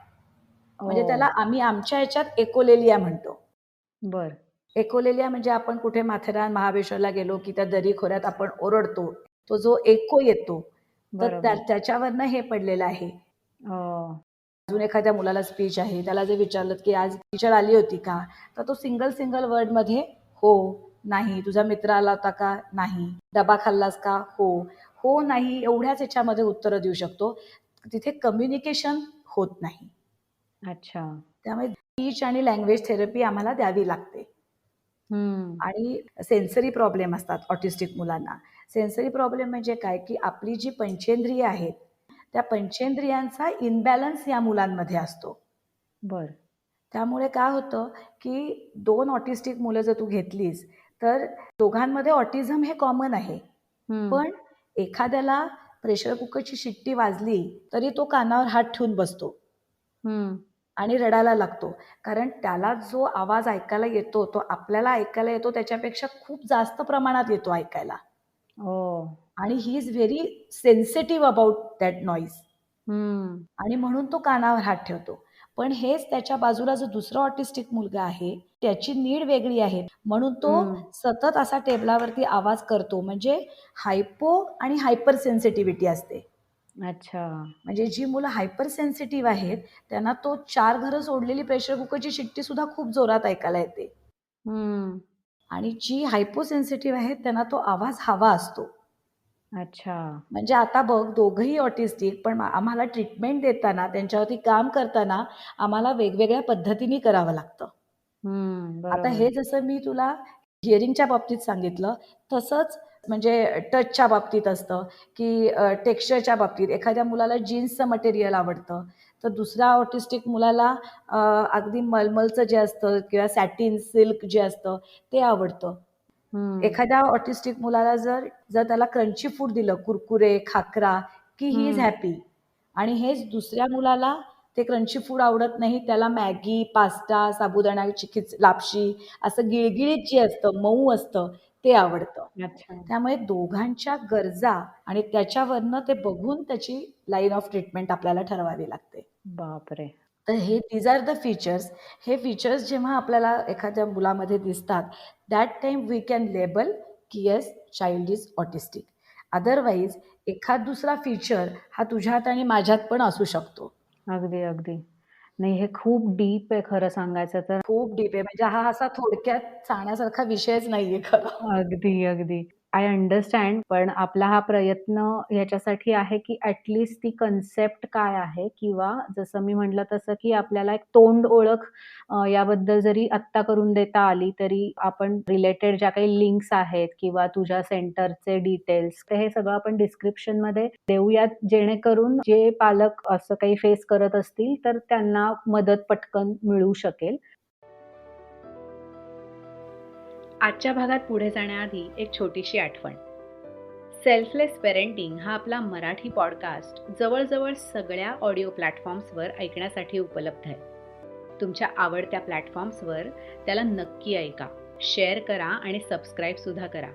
ओ. म्हणजे त्याला आम्ही आमच्या ह्याच्यात एकोलेलिया म्हणतो. बर. एकोलेलिया म्हणजे आपण कुठे माथेरान, महाबळेश्वरला गेलो, की त्या दरीखोऱ्यात आपण ओरडतो. तो जो एको येतो, तर बरोबर. त्याच्यावरनं हे पडलेलं आहे. हो. अजून एखाद्या मुलाला स्पीच आहे, त्याला जर विचारलं, की आज टीचर आली होती का? तर तो सिंगल वर्डमध्ये हो, नाही. तुझा मित्र आला होता का? नाही. डबा खाल्लास का? हो. हो, नाही एवढ्याच ह्याच्यामध्ये उत्तरं देऊ शकतो. तिथे कम्युनिकेशन होत नाही. अच्छा. त्यामुळे स्पीच आणि लँग्वेज थेरपी आम्हाला द्यावी लागते. हम्म. आणि सेन्सरी प्रॉब्लेम असतात ऑटिस्टिक मुलांना. सेन्सरी प्रॉब्लेम म्हणजे काय, की आपली जी पंचेंद्रिय आहेत, त्या पंचेंद्रियांचा इम्बॅलन्स या मुलांमध्ये असतो. बर. त्यामुळे काय होतं, की 2 ऑटिस्टिक मुलं जर तू घेतलीस, तर दोघांमध्ये ऑटिझम हे कॉमन आहे. हम्म. पण एखाद्याला प्रेशर कुकरची शिट्टी वाजली, तरी तो कानावर हात ठेवून बसतो. हम्म. आणि रडायला लागतो. कारण त्याला जो आवाज ऐकायला येतो, तो आपल्याला ऐकायला येतो त्याच्यापेक्षा खूप जास्त प्रमाणात येतो ऐकायला. ओ. आणि he is very sensitive about that noise. हम्म. आणि म्हणून तो कानावर हात ठेवतो. पण हेच त्याच्या बाजूला जो दुसरा ऑटिस्टिक मुलगा आहे, त्याची नीड वेगळी आहे. म्हणून तो हम्म. सतत असा टेबलावरती आवाज करतो. म्हणजे हायपो आणि हायपर सेन्सिटिव्हिटी असते. अच्छा. म्हणजे जी मुलं हायपर सेन्सिटिव्ह आहेत, त्यांना तो 4 घरं सोडलेली प्रेशर कुकरची शिट्टी सुद्धा खूप जोरात ऐकायला येते. हम्म. आणि जी हायपो सेन्सिटिव्ह आहेत, त्यांना तो आवाज हवा असतो. अच्छा. म्हणजे आता बघ दोघंही ऑटिस्टिक, पण आम्हाला ट्रीटमेंट देताना, त्यांच्यावरती काम करताना आम्हाला वेगवेगळ्या पद्धतीने करावं लागतं. हम्म. आता बरोबर. हे जसं मी तुला हिअरिंगच्या बाबतीत सांगितलं, तसंच म्हणजे टचच्या बाबतीत असतं, की टेक्स्चरच्या बाबतीत एखाद्या मुलाला जीन्सचं मटेरियल आवडतं, तर दुसऱ्या ऑटिस्टिक मुलाला अ, अगदी मलमलचं जे असतं किंवा सॅटिन, सिल्क जे असतं ते आवडतं. हम्म. एखाद्या ऑटिस्टिक मुलाला जर जर त्याला क्रंची फूड दिलं, कुरकुरे, खाकरा, की ही इज हम्म. हॅपी. आणि हेच दुसऱ्या मुलाला ते क्रंची फूड आवडत नाही. त्याला मॅगी, पास्ता, साबुदाण्याची लापशी असं गिळगिळीत जे असतं, मऊ असतं ते आवडतं. अच्छा. त्यामुळे दोघांच्या गरजा आणि त्याच्यावरनं ते बघून त्याची लाईन ऑफ ट्रीटमेंट आपल्याला ठरवावी लागते. बापरे. तर हे दीज आर द फीचर्स. हे फीचर्स जेव्हा आपल्याला एखाद्या मुलामध्ये दिसतात, that time we can label की yes child is autistic. Otherwise एखाद दुसरा फीचर हा तुझ्यात आणि माझ्यात पण असू शकतो. अगदी, अगदी. नाही हे खूप डीप आहे खरं सांगायचं तर. खूप डीप आहे. म्हणजे हा असा थोडक्यात सांगण्यासारखा विषयच नाहीये खरं. अगदी, अगदी. I understand. पण आपला हा प्रयत्न ह्याच्यासाठी आहे, की ॲट लीस्ट ती कन्सेप्ट काय आहे किंवा जसं मी म्हटलं तसं, की आपल्याला एक तोंड ओळख याबद्दल जरी आत्ता करून देता आली, तरी आपण रिलेटेड ज्या काही लिंक्स आहेत किंवा तुझ्या सेंटरचे डिटेल्स, तर हे सगळं आपण डिस्क्रिप्शनमध्ये देऊयात, जेणेकरून जे पालक असं काही फेस करत असतील, तर त्यांना मदत पटकन मिळू शकेल. आजच्या भागात पुढे जाण्याआधी एक छोटीशी आठवण. सेल्फलेस पेरेंटिंग हा आपला मराठी पॉडकास्ट जवळजवळ सगळ्या ऑडिओ प्लॅटफॉर्म्सवर ऐकण्यासाठी उपलब्ध आहे. तुमच्या आवडत्या प्लॅटफॉर्म्सवर त्याला नक्की ऐका, शेअर करा आणि सबस्क्राईबसुद्धा करा.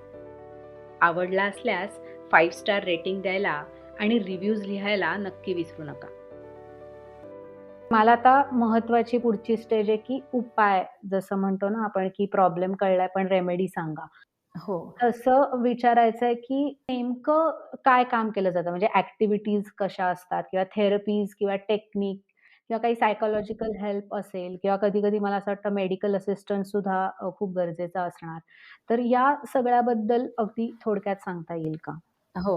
आवडला असल्यास 5 स्टार रेटिंग द्यायला आणि रिव्ह्यूज लिहायला नक्की विसरू नका. मला आता महत्त्वाची पुढची स्टेज आहे, की उपाय जसं म्हणतो ना आपण, की प्रॉब्लेम कळलाय पण रेमेडी सांगा. हो. तसं विचारायचंय, की नेमकं काय काम केलं जातं? म्हणजे ॲक्टिव्हिटीज कशा असतात किंवा थेरपीज किंवा टेक्निक किंवा काही सायकॉलॉजिकल हेल्प असेल किंवा कधी-कधी मला असं वाटतं मेडिकल असिस्टन्स सुद्धा खूप गरजेचा असणार. तर या सगळ्याबद्दल अगदी थोडक्यात सांगता येईल का? हो.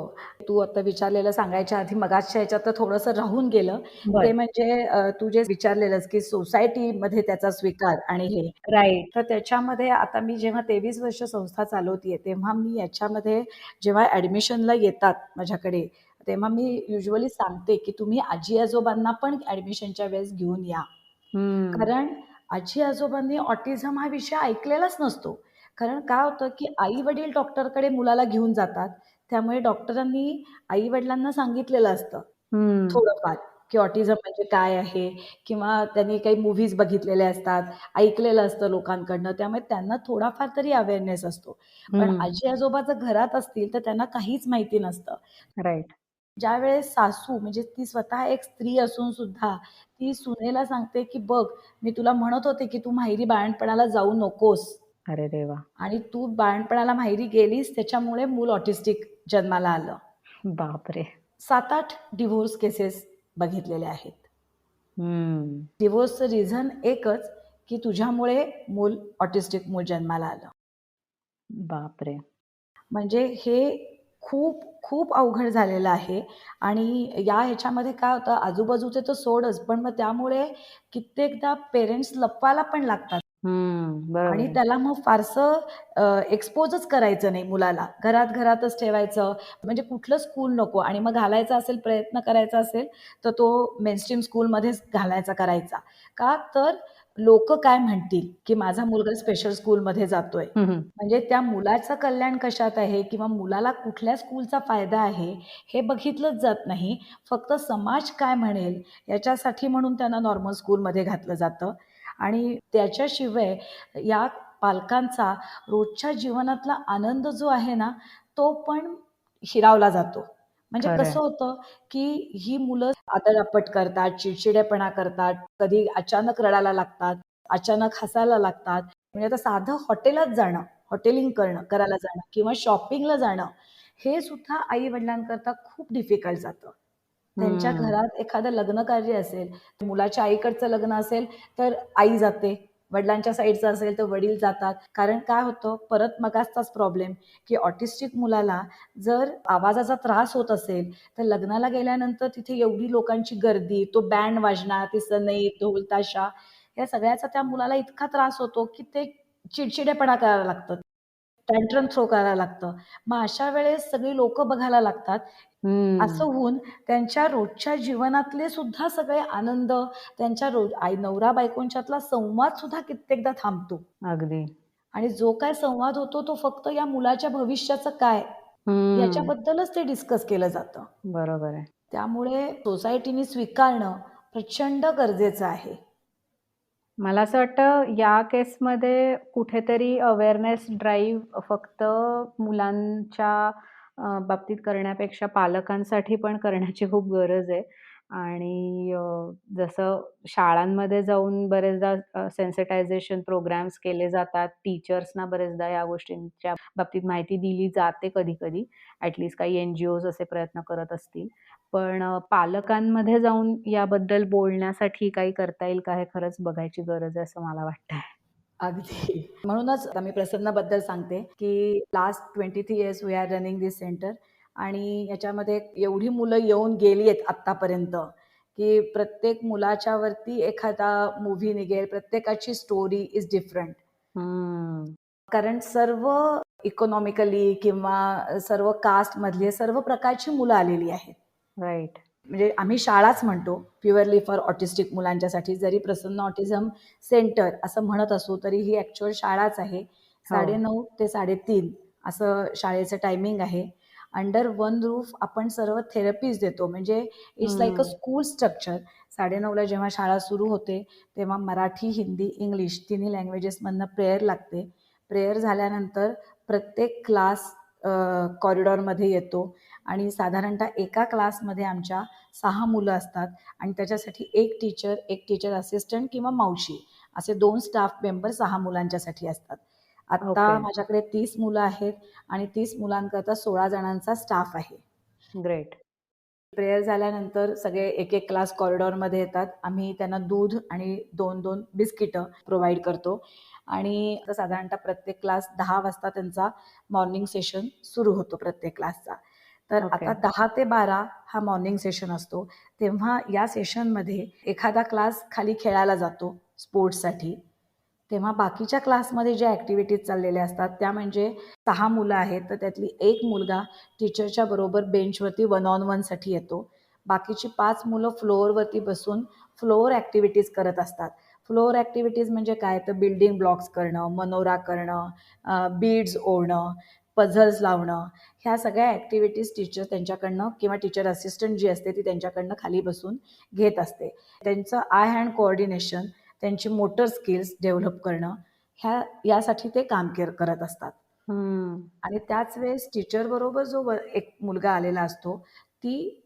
तू आता विचारलेलं सांगायच्या आधी मगाचच्या ह्याच्यात तर थोडंसं राहून गेलं. ते बरं. म्हणजे तू जे विचारलेलंस, की सोसायटीमध्ये त्याचा स्वीकार आणि हे. राइट. तर त्याच्यामध्ये आता मी जेव्हा 23 वर्ष संस्था चालवतीये, तेव्हा मी याच्यामध्ये जेव्हा ॲडमिशनला येतात माझ्याकडे, तेव्हा मी युजुअली सांगते, की तुम्ही आजी-आजोबांना पण ॲडमिशनच्या वेळेस घेऊन या. हं. कारण आजी-आजोबांनी ऑटिझम हा विषय ऐकलेलाच नसतो. कारण काय होतं, की आई-वडील डॉक्टरकडे मुलाला घेऊन जातात. त्यामुळे डॉक्टरांनी आई-वडिलांना सांगितलेलं असतं हं. थोडंफार, की ऑटिझम म्हणजे काय आहे? किंवा त्यांनी काही मूव्हीज बघितलेले असतात, ऐकलेलं असतं लोकांकडनं. त्यामुळे त्यांना थोडाफार तरी अवेअरनेस असतो. पण हं. आजी-आजोबा जर घरात असतील, तर त्यांना काहीच माहिती नसतं. राइट. ज्यावेळेस सासू म्हणजे ती स्वतः एक स्त्री असून सुद्धा ती सुनेला सांगते, की "बघ, मी तुला म्हणत होते, की तू माहेरी बाळंतपणाला जाऊ नकोस अरे देवा! आणि तू बाळंतपणाला माहेरी गेलीस, त्याच्यामुळे मूल ऑटिस्टिक जन्माला आलं." बापरे! 7-8 डिव्होर्स केसेस बघितलेल्या आहेत. हं. डिव्होर्सचं रिझन एकच, की तुझ्यामुळे मूल ऑटिस्टिक मूल जन्माला आलं. बापरे! म्हणजे हे खूप, खूप अवघड झालेलं आहे आणि या ह्याच्यामध्ये काय होतं आजूबाजूचे तर सोडच, पण मग त्यामुळे कित्येकदा पेरेंट्स लपवायला पण लागतात हं. आणि बरोबर आहे. त्याला मग फारसं एक्सपोजच करायचं नाही मुलाला. घरात-घरातच ठेवायचं. म्हणजे कुठलं स्कूल नको आणि मग घालायचा असेल, प्रयत्न करायचा असेल, तर तो मेनस्ट्रीम स्कूलमध्येच घालायचा करायचा. का? तर लोकं काय म्हणतील, की माझा मुलगा स्पेशल स्कूलमध्ये जातोय. हं, हं. म्हणजे त्या मुलाचं कल्याण कशात आहे किंवा मुलाला कुठल्या स्कूलचा फायदा आहे, हे बघितलंच जात नाही. फक्त समाज काय म्हणेल याच्यासाठी म्हणून त्यांना नॉर्मल स्कूलमध्ये घातलं जातं आणि त्याच्याशिवाय या पालकांचा रोजच्या जीवनातला आनंद जो आहे ना, तो पण हिरावला जातो. म्हणजे खरं आहे. कसं होतं, की ही मुलं आदळआपट करतात, चिडचिडेपणा करतात, कधी अचानक रडायला लागतात, अचानक हसायला लागतात. म्हणजे आता साधं हॉटेलात जाणं, हॉटेलिंग करायला जाणं किंवा शॉपिंगला जाणं, हे सुद्धा आई-वडिलांकरता खूप डिफिकल्ट जातं. त्यांच्या हं. घरात एखादं लग्नकार्य असेल, मुलाच्या आईकडचं लग्न असेल, तर आई जाते. वडिलांच्या साईडचं असेल, तर वडील जातात. कारण काय होतं, परत मगाचचाच प्रॉब्लेम, की ऑटिस्टिक मुलाला जर आवाजाचा त्रास होत असेल, तर लग्नाला गेल्यानंतर तिथे एवढी लोकांची गर्दी, तो बँड वाजणार, ती सनई, ढोल ताशा, या सगळ्याचा त्या मुलाला इतका त्रास होतो, की ते चिडचिडेपणा करायला लागतं. टँट्रम थ्रो करायला लागतं. मग अशा वेळेस सगळी लोकं बघायला लागतात. असं हं. होऊन त्यांच्या रोजच्या जीवनातले सुद्धा सगळे आनंद, त्यांच्या नवरा-बायकोंच्यातला संवाद सुद्धा कित्येकदा थांबतो अगदी. आणि जो काय संवाद होतो तो फक्त या मुलाच्या भविष्याचं काय, हं. याच्याबद्दलच ते डिस्कस केलं जातं. बरोबर आहे. त्यामुळे सोसायटीने स्वीकारणं प्रचंड गरजेचं आहे. मला असं वाटतं या केसमध्ये कुठेतरी अवेअरनेस ड्राईव्ह फक्त मुलांच्या बाबतीत करण्यापेक्षा पालकांसाठी पण करण्याची खूप गरज आहे. आणि जसं शाळांमध्ये जाऊन बरेचदा सेन्सिटायझेशन प्रोग्राम्स केले जातात. टीचर्सना बरेचदा या गोष्टींच्या बाबतीत माहिती दिली जाते कधी-कधी. ॲट काही एन-जी-ओज असे प्रयत्न करत असतील. पण पालकांमध्ये जाऊन याबद्दल बोलण्यासाठी काही करता येईल का, हे खरंच बघायची गरज आहे असं मला वाटतंय. अगदी. म्हणूनच आता मी प्रसन्नबद्दल सांगते, की last 23 years we are running this centre आणि याच्यामध्ये एवढी मुलं येऊन गेली आहेत आत्तापर्यंत, की प्रत्येक मुलाच्या वरती एखादा मूव्ही निघेल. प्रत्येकाची स्टोरी इज डिफरंट. हं. कारण सर्व इकॉनॉमिकली किंवा सर्व कास्टमधली सर्व प्रकारची मुलं आलेली आहेत. राइट. म्हणजे आम्ही शाळाच म्हणतो प्युअरली फॉर ऑटिस्टिक मुलांच्यासाठी. जरी प्रसन्न ऑटिझम सेंटर असं म्हणत असू, तरी ही ॲक्चुअल शाळाच आहे. हो. 9:30 ते 3:30 असं शाळेचं टायमिंग आहे. अंडर वन रूफ आपण सर्व थेरपीज देतो. म्हणजे इट्स लाइक अ हं. School structure. 9:30ला जेव्हा शाळा सुरू होते, तेव्हा मराठी, हिंदी, इंग्लिश तिन्ही लँग्वेजेसमधनं प्रेयर लागते. प्रेयर झाल्यानंतर प्रत्येक क्लास कॉरिडॉरमध्ये येतो आणि साधारणतः एका क्लासमध्ये आमच्या 6 मुलं असतात आणि त्याच्यासाठी एक टीचर असिस्टंट किंवा मावशी असे 2 स्टाफ मेंबर 6 मुलांच्यासाठी असतात. आत्ता ओके. माझ्याकडे 30 मुलं आहेत आणि 30 मुलांकरता 16 जणांचा स्टाफ आहे. ग्रेट. प्रेयर झाल्यानंतर सगळे एक एक क्लास कॉरिडॉरमध्ये येतात. आम्ही त्यांना दूध आणि 2-2 बिस्किटं प्रोव्हाइड करतो आणि साधारणतः प्रत्येक क्लास 10 वाजता त्यांचा मॉर्निंग सेशन सुरू होतो प्रत्येक क्लासचा. तर ओके. आता 10 ते 12 हा मॉर्निंग सेशन असतो. तेव्हा या सेशनमध्ये एखादा क्लास खाली खेळायला जातो स्पोर्ट्ससाठी. तेव्हा बाकीच्या क्लासमध्ये ज्या ॲक्टिव्हिटीज चाललेल्या असतात त्या म्हणजे 6 मुलं आहेत, तर त्यातली एक मुलगा टीचरच्या बरोबर बेंचवरती वन ऑन वनसाठी येतो. बाकीची 5 मुलं फ्लोअरवरती बसून फ्लोअर ॲक्टिव्हिटीज करत असतात. फ्लोअर ॲक्टिव्हिटीज म्हणजे काय, तर बिल्डिंग ब्लॉक्स करणं, मनोरा करणं, बीड्स ओढणं, पझल्स लावणं, ह्या सगळ्या ॲक्टिव्हिटीज टीचर त्यांच्याकडनं किंवा टीचर असिस्टंट जी असते ती त्यांच्याकडनं खाली बसून घेत असते. त्यांचं आय हँड कोऑर्डिनेशन, त्यांची मोटर स्किल्स डेव्हलप करणं, यासाठी ते काम करत असतात. आणि त्याच वेळेस टीचरबरोबर जो एक मुलगा आलेला असतो,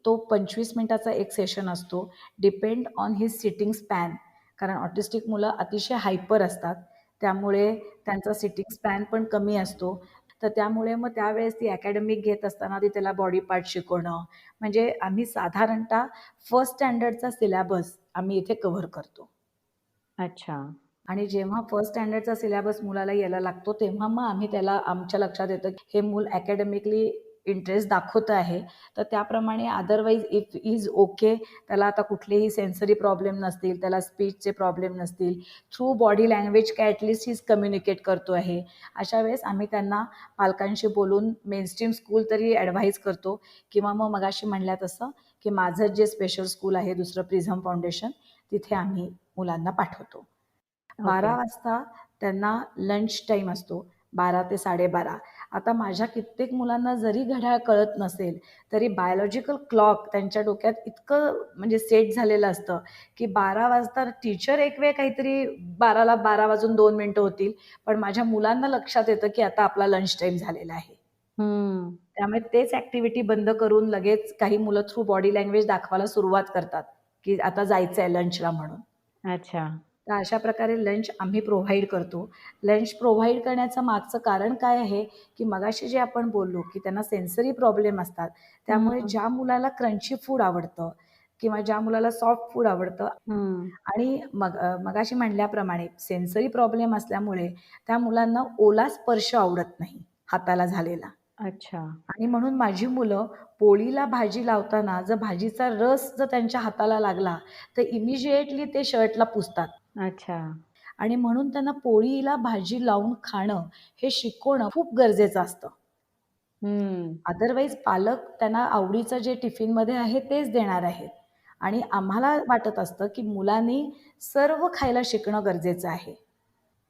तो 25 मिनिटाचा एक सेशन असतो, depend on his sitting span. कारण ऑटिस्टिक मुलं अतिशय हायपर असतात, त्यामुळे त्यांचा सिटिंग स्पॅन पण कमी असतो. तर त्यामुळे मग त्यावेळेस ती अकॅडमिक घेत असताना ती त्याला बॉडी पार्ट शिकवणं, म्हणजे आम्ही साधारणतः फर्स्ट स्टँडर्डचा सिलॅबस आम्ही इथे कव्हर करतो. अच्छा. आणि जेव्हा फर्स्ट स्टँडर्डचा सिलॅबस मुलाला यायला लागतो, तेव्हा मग आम्ही त्याला आमच्या लक्षात येतं की हे मूल अकॅडमिकली इंटरेस्ट दाखवतं आहे, तर त्याप्रमाणे अदरवाईज इफ इज ओके, त्याला आता कुठलेही सेन्सरी प्रॉब्लेम नसतील, त्याला स्पीचचे प्रॉब्लेम नसतील, थ्रू बॉडी लँग्वेज काय ॲटलिस्ट हीच कम्युनिकेट करतो आहे, अशा वेळेस आम्ही त्यांना पालकांशी बोलून मेनस्ट्रीम स्कूल तरी ॲडव्हाइस करतो किंवा मग मगाशी म्हणल्या तसं की माझं जे स्पेशल स्कूल आहे दुसरं प्रिझम फाउंडेशन, तिथे आम्ही मुलांना पाठवतो. 12 ओके. वाजता त्यांना लंच टाईम असतो, 12 ते 12:30. आता माझ्या कित्येक मुलांना जरी घड्याळ कळत नसेल, तरी बायोलॉजिकल क्लॉक त्यांच्या डोक्यात इतकं म्हणजे सेट झालेलं असतं, की 12 वाजता टीचर एक वेळ काहीतरी 12ला 12 वाजून 2 मिनिटं होतील, पण माझ्या मुलांना लक्षात येतं, की आता आपला लंच टाईम झालेला आहे. त्यामुळे तेच ॲक्टिव्हिटी बंद करून लगेच काही मुलं थ्रू बॉडी लँग्वेज दाखवायला सुरुवात करतात, की आता जायचं आहे लंचला म्हणून. अच्छा. तर अशा प्रकारे लंच आम्ही प्रोव्हाइड करतो. लंच प्रोव्हाइड करण्याचं मागचं कारण काय आहे, की मगाशी जे आपण बोललो, की त्यांना सेन्सरी प्रॉब्लेम असतात. त्यामुळे हं. ज्या मुलाला क्रंची फूड आवडतं किंवा ज्या मुलाला सॉफ्ट फूड आवडतं आणि मगाशी म्हणल्याप्रमाणे सेन्सरी प्रॉब्लेम असल्यामुळे त्या मुलांना ओला स्पर्श आवडत नाही हाताला झालेला. अच्छा. आणि म्हणून माझी मुलं पोळीला भाजी लावताना जर भाजीचा रस जर त्यांच्या हाताला लागला, तर इमिजिएटली ते शर्टला पुसतात. अच्छा. आणि म्हणून त्यांना पोळीला भाजी लावून खाणं हे शिकवणं खूप गरजेचं असतं. हं. अदरवाईज पालक त्यांना आवडीचं जे टिफिनमध्ये आहे तेच देणार आहेत. आणि आम्हाला वाटत असतं, की मुलांनी सर्व खायला शिकणं गरजेचं आहे.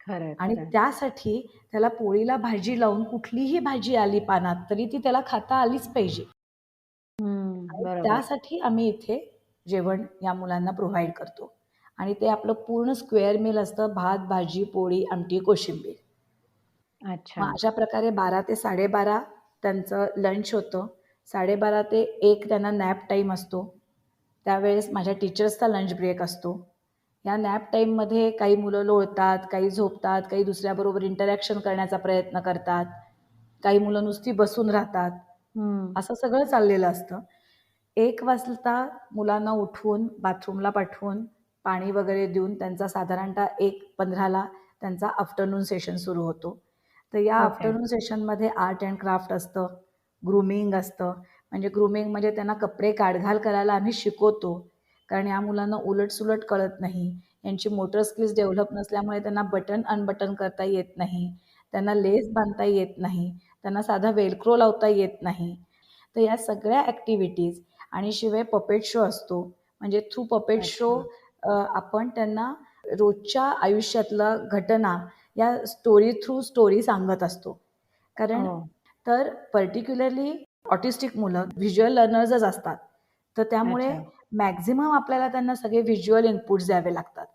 खरंय, आणि खरंय. त्यासाठी त्याला पोळीला भाजी लावून कुठलीही भाजी आली पानात, तरी ती त्याला खाता आलीच पाहिजे. आणि बरोबर. त्यासाठी आम्ही इथे जेवण या मुलांना प्रोव्हाइड करतो. आणि ते आपलं पूर्ण स्क्वेअर मील असतं. भात, भाजी, पोळी, आमटी, कोशिंबीर. अच्छा. मग अशा प्रकारे 12 ते 12:30 त्यांचं लंच होतं. 12:30 ते 1 त्यांना नॅप टाईम असतो. त्यावेळेस माझ्या टीचर्सचा लंच ब्रेक असतो. या नॅप टाईममध्ये काही मुलं लोळतात, काही झोपतात, काही दुसऱ्याबरोबर इंटरॅक्शन करण्याचा प्रयत्न करतात, काही मुलं नुसती बसून राहतात. हं. असं सगळं चाललेलं असतं. 1 वाजता मुलांना उठवून बाथरूमला पाठवून पाणी वगैरे देऊन त्यांचा साधारणतः 1:15ला त्यांचा आफ्टरनून सेशन सुरू होतो. तर या ओके. आफ्टरनून सेशनमध्ये आर्ट अँड क्राफ्ट असतं, ग्रूमिंग असतं. म्हणजे ग्रूमिंग म्हणजे त्यांना कपडे काढघाल करायला आम्ही शिकवतो. कारण या मुलांना उलट-सुलट कळत नाही. यांची मोटर स्किल्स डेव्हलप नसल्यामुळे त्यांना बटन अनबटन करता येत नाही. त्यांना लेस बांधता येत नाही. त्यांना साधा वेलक्रो लावता येत नाही. तर या सगळ्या ॲक्टिव्हिटीज आणि शिवाय पपेट शो असतो. म्हणजे थ्रू पपेट शो अच्छा. आपण त्यांना रोजच्या आयुष्यातल्या घटना या स्टोरी सांगत असतो. कारण हो. तर पर्टिक्युलरली ऑटिस्टिक मुलं व्हिज्युअल लर्नर्सच असतात. तर त्यामुळे अच्छा. मॅक्झिमम आपल्याला त्यांना सगळे व्हिज्युअल इनपुट्स द्यावे लागतात.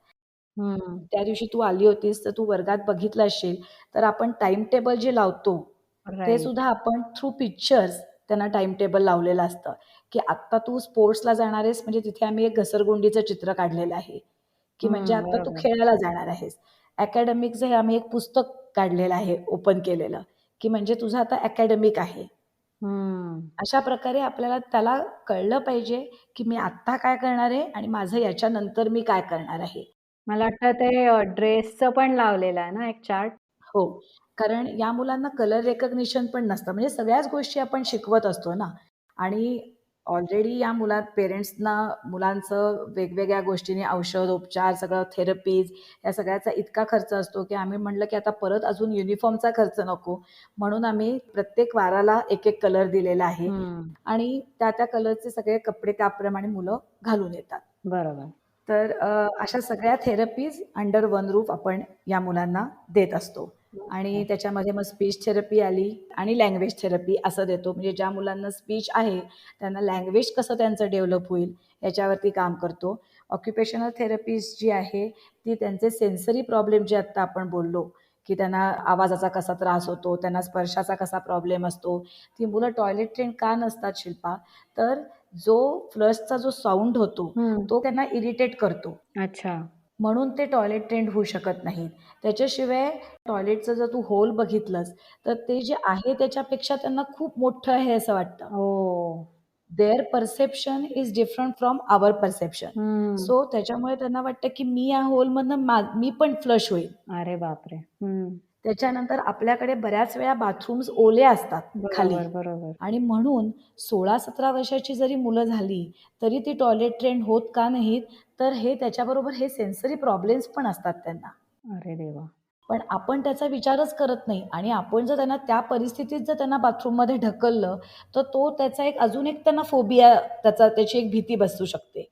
हं. त्या दिवशी तू आली होतीस, तर तू वर्गात बघितलं असशील, तर आपण टाईम टेबल जे लावतो, ते राइट. सुद्धा आपण थ्रू पिक्चर्स त्यांना टाईम टेबल लावलेलं असतं, की आत्ता तू स्पोर्ट्सला जाणार आहेस, म्हणजे तिथे आम्ही एक घसरगुंडीचं चित्र काढलेलं आहे, की म्हणजे आत्ता तू बरोबर. खेळायला जाणार आहेस. अकॅडमिकचं हे आम्ही एक पुस्तक काढलेलं आहे, ओपन केलेलं, की म्हणजे तुझं आता अकॅडमिक आहे. हम्म. अशा प्रकारे आपल्याला त्याला कळलं पाहिजे, की मी आत्ता काय करणार आहे आणि माझं याच्यानंतर मी काय करणार आहे. मला वाटतं ते ड्रेसचं पण लावलेलं आहे ना एक चार्ट? हो, कारण या मुलांना कलर रेकग्निशन पण नसतं. म्हणजे सगळ्याच गोष्टी आपण शिकवत असतो ना आणि ऑलरेडी या पेरेंट्सना मुलांचं वेगवेगळ्या गोष्टींनी औषध, उपचार, सगळं थेरपीज या सगळ्याचा इतका खर्च असतो, की आम्ही म्हटलं, की आता परत अजून युनिफॉर्मचा खर्च नको. म्हणून आम्ही प्रत्येक वाराला एक कलर दिलेला आहे हं. आणि त्या कलरचे सगळे कपडे त्याप्रमाणे मुलं घालून येतात. बरोबर. तर अशा सगळ्या थेरपीज अंडर वन रूफ आपण या मुलांना देत असतो. आणि ओके. त्याच्यामध्ये मग स्पीच थेरपी आली आणि लँग्वेज थेरपी असं देतो. म्हणजे ज्या मुलांना स्पीच आहे, त्यांना लँग्वेज कसं त्यांचं डेव्हलप होईल याच्यावरती काम करतो. ऑक्युपेशनल थेरपीज जी आहे, ती त्यांचे सेन्सरी प्रॉब्लेम जे आत्ता आपण बोललो, की त्यांना आवाजाचा कसा त्रास होतो, त्यांना स्पर्शाचा कसा प्रॉब्लेम असतो. ती मुलं टॉयलेट ट्रेन का नसतात शिल्पा? तर जो फ्लशचा जो साउंड होतो, हं. तो त्यांना इरिटेट करतो. अच्छा. म्हणून ते टॉयलेट ट्रेंड होऊ शकत नाहीत. त्याच्याशिवाय टॉयलेटचं जर तू होल बघितलंस, तर ते जे आहे त्याच्यापेक्षा त्यांना खूप मोठं आहे असं वाटतं. ओह! Their perception is different from our perception. हं. सो त्याच्यामुळे त्यांना वाटतं, की मी या होलमधनं मी पण फ्लश होईल. अरे बापरे! हं. त्याच्यानंतर आपल्याकडे बऱ्याच वेळा बाथरूम्स ओले असतात खाली बरोबर, बरोबर. आणि म्हणून 16-17 वर्षाची जरी मुलं झाली, तरी ती टॉयलेट ट्रेंड होत का नाहीत? तर हे त्याच्याबरोबर हे सेन्सरी प्रॉब्लेम्स पण असतात त्यांना. अरे देवा! पण आपण त्याचा विचारच करत नाही आणि आपण जर त्यांना त्या परिस्थितीत जर त्यांना बाथरूममध्ये ढकललं, तर तो त्याचा अजून एक त्यांना फोबिया त्याची एक भीती बसू शकते.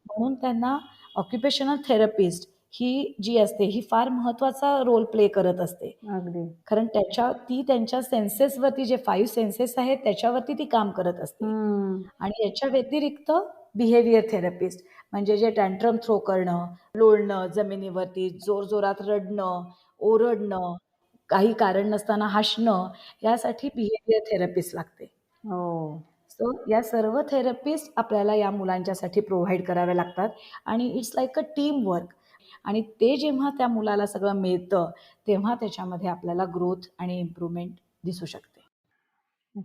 म्हणून त्यांना ऑक्युपेशनल थेरपिस्ट ही जी असते, ही फार महत्त्वाचा रोल प्ले करत असते. अगदी. कारण ती त्यांच्या सेन्सेसवरती जे 5 सेन्सेस आहेत त्याच्यावरती ती काम करत असते. हं. आणि याच्या व्यतिरिक्त बिहेवियर थेरपिस्ट म्हणजे जे टँट्रम थ्रो करणं, लोळणं जमिनीवरती, जोरजोरात रडणं, ओरडणं, काही कारण नसताना हसणं, यासाठी बिहेवियर थेरपिस्ट लागते. हो. सो या सर्व थेरपिस्ट आपल्याला या मुलांच्यासाठी प्रोव्हाईड कराव्या लागतात आणि it's like a team work आणि ते जेव्हा त्या मुलाला सगळं मिळतं, तेव्हा त्याच्यामध्ये आपल्याला ग्रोथ आणि इम्प्रूव्हमेंट दिसू शकते.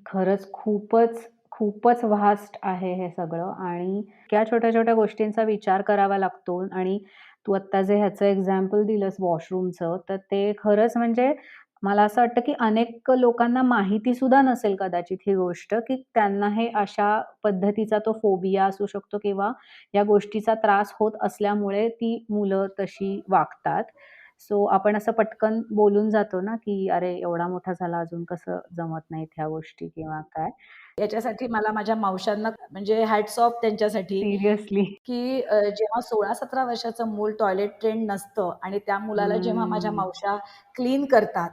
खरंच खूपच व्हास्ट आहे हे सगळं आणि इतक्या छोट्या-छोट्या गोष्टींचा विचार करावा लागतो आणि तू आत्ता जे ह्याचं एक्झाम्पल दिलंस वॉशरूमचं, तर ते खरंच म्हणजे मला असं वाटतं, की अनेक लोकांना माहिती सुद्धा नसेल कदाचित ही गोष्ट, की त्यांना हे अशा पद्धतीचा तो फोबिया असू शकतो किंवा या गोष्टीचा त्रास होत असल्यामुळे ती मुलं तशी वागतात. सो आपण असं पटकन बोलून जातो ना, की "अरे, एवढा मोठा झाला अजून कसं जमत नाहीत ह्या गोष्टी" किंवा काय. याच्यासाठी मला माझ्या मावशांना म्हणजे हॅट्स ऑफ त्यांच्यासाठी, सिरियसली. की जेव्हा 16-17 वर्षाचं मूल टॉयलेट ट्रेन्ड नसतं आणि त्या मुलाला जेव्हा माझ्या हम्म. मावशा क्लीन करतात,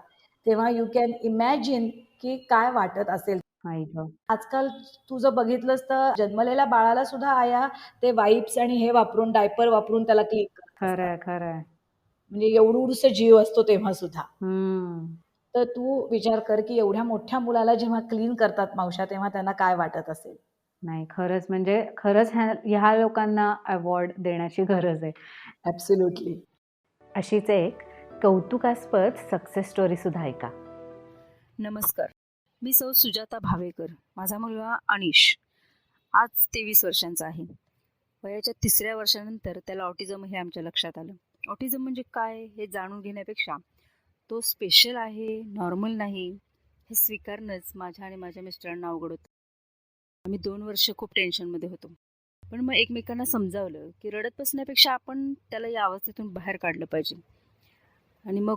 तेव्हा यू कॅन इमॅजिन की काय वाटत असेल. आई गं! आजकाल तू जर बघितलंस तर जन्मलेल्या बाळाला सुद्धा आया ते वाइप्स आणि हे वापरून डायपर वापरून त्याला क्लीन करत असतात. खरंय, खरंय. म्हणजे एवढूसा जीव असतो तेव्हा सुद्धा. हम्म. तर तू विचार कर, की एवढ्या मोठ्या मुलाला जेव्हा क्लीन करतात मावश्या, तेव्हा त्यांना काय वाटत असेल? नाही खरंच म्हणजे खरंच ह्या लोकांना अवॉर्ड देण्याची गरज आहे. ॲब्सोल्युटली. अशीच एक कौतुकास्पद सक्सेस स्टोरी सुद्धा ऐका. नमस्कार. मी सौ सुजाता भावेकर. माझा मुलगा अनिश आज 23 वर्षांचा आहे. वयाच्या 3ऱ्या वर्षानंतर त्याला ऑटिझम हे आमच्या लक्षात आलं. ऑटिझम म्हणजे काय हे जाणून घेण्यापेक्षा तो स्पेशल आहे, नॉर्मल नाही हे स्वीकारणंच माझ्या आणि माझ्या मिस्टरांना अवघड होतं. आम्ही 2 वर्ष खूप टेन्शनमध्ये होतो. पण मग एकमेकांना समजावलं, की रडत बसण्यापेक्षा आपण त्याला या अवस्थेतून बाहेर काढलं पाहिजे. आणि मग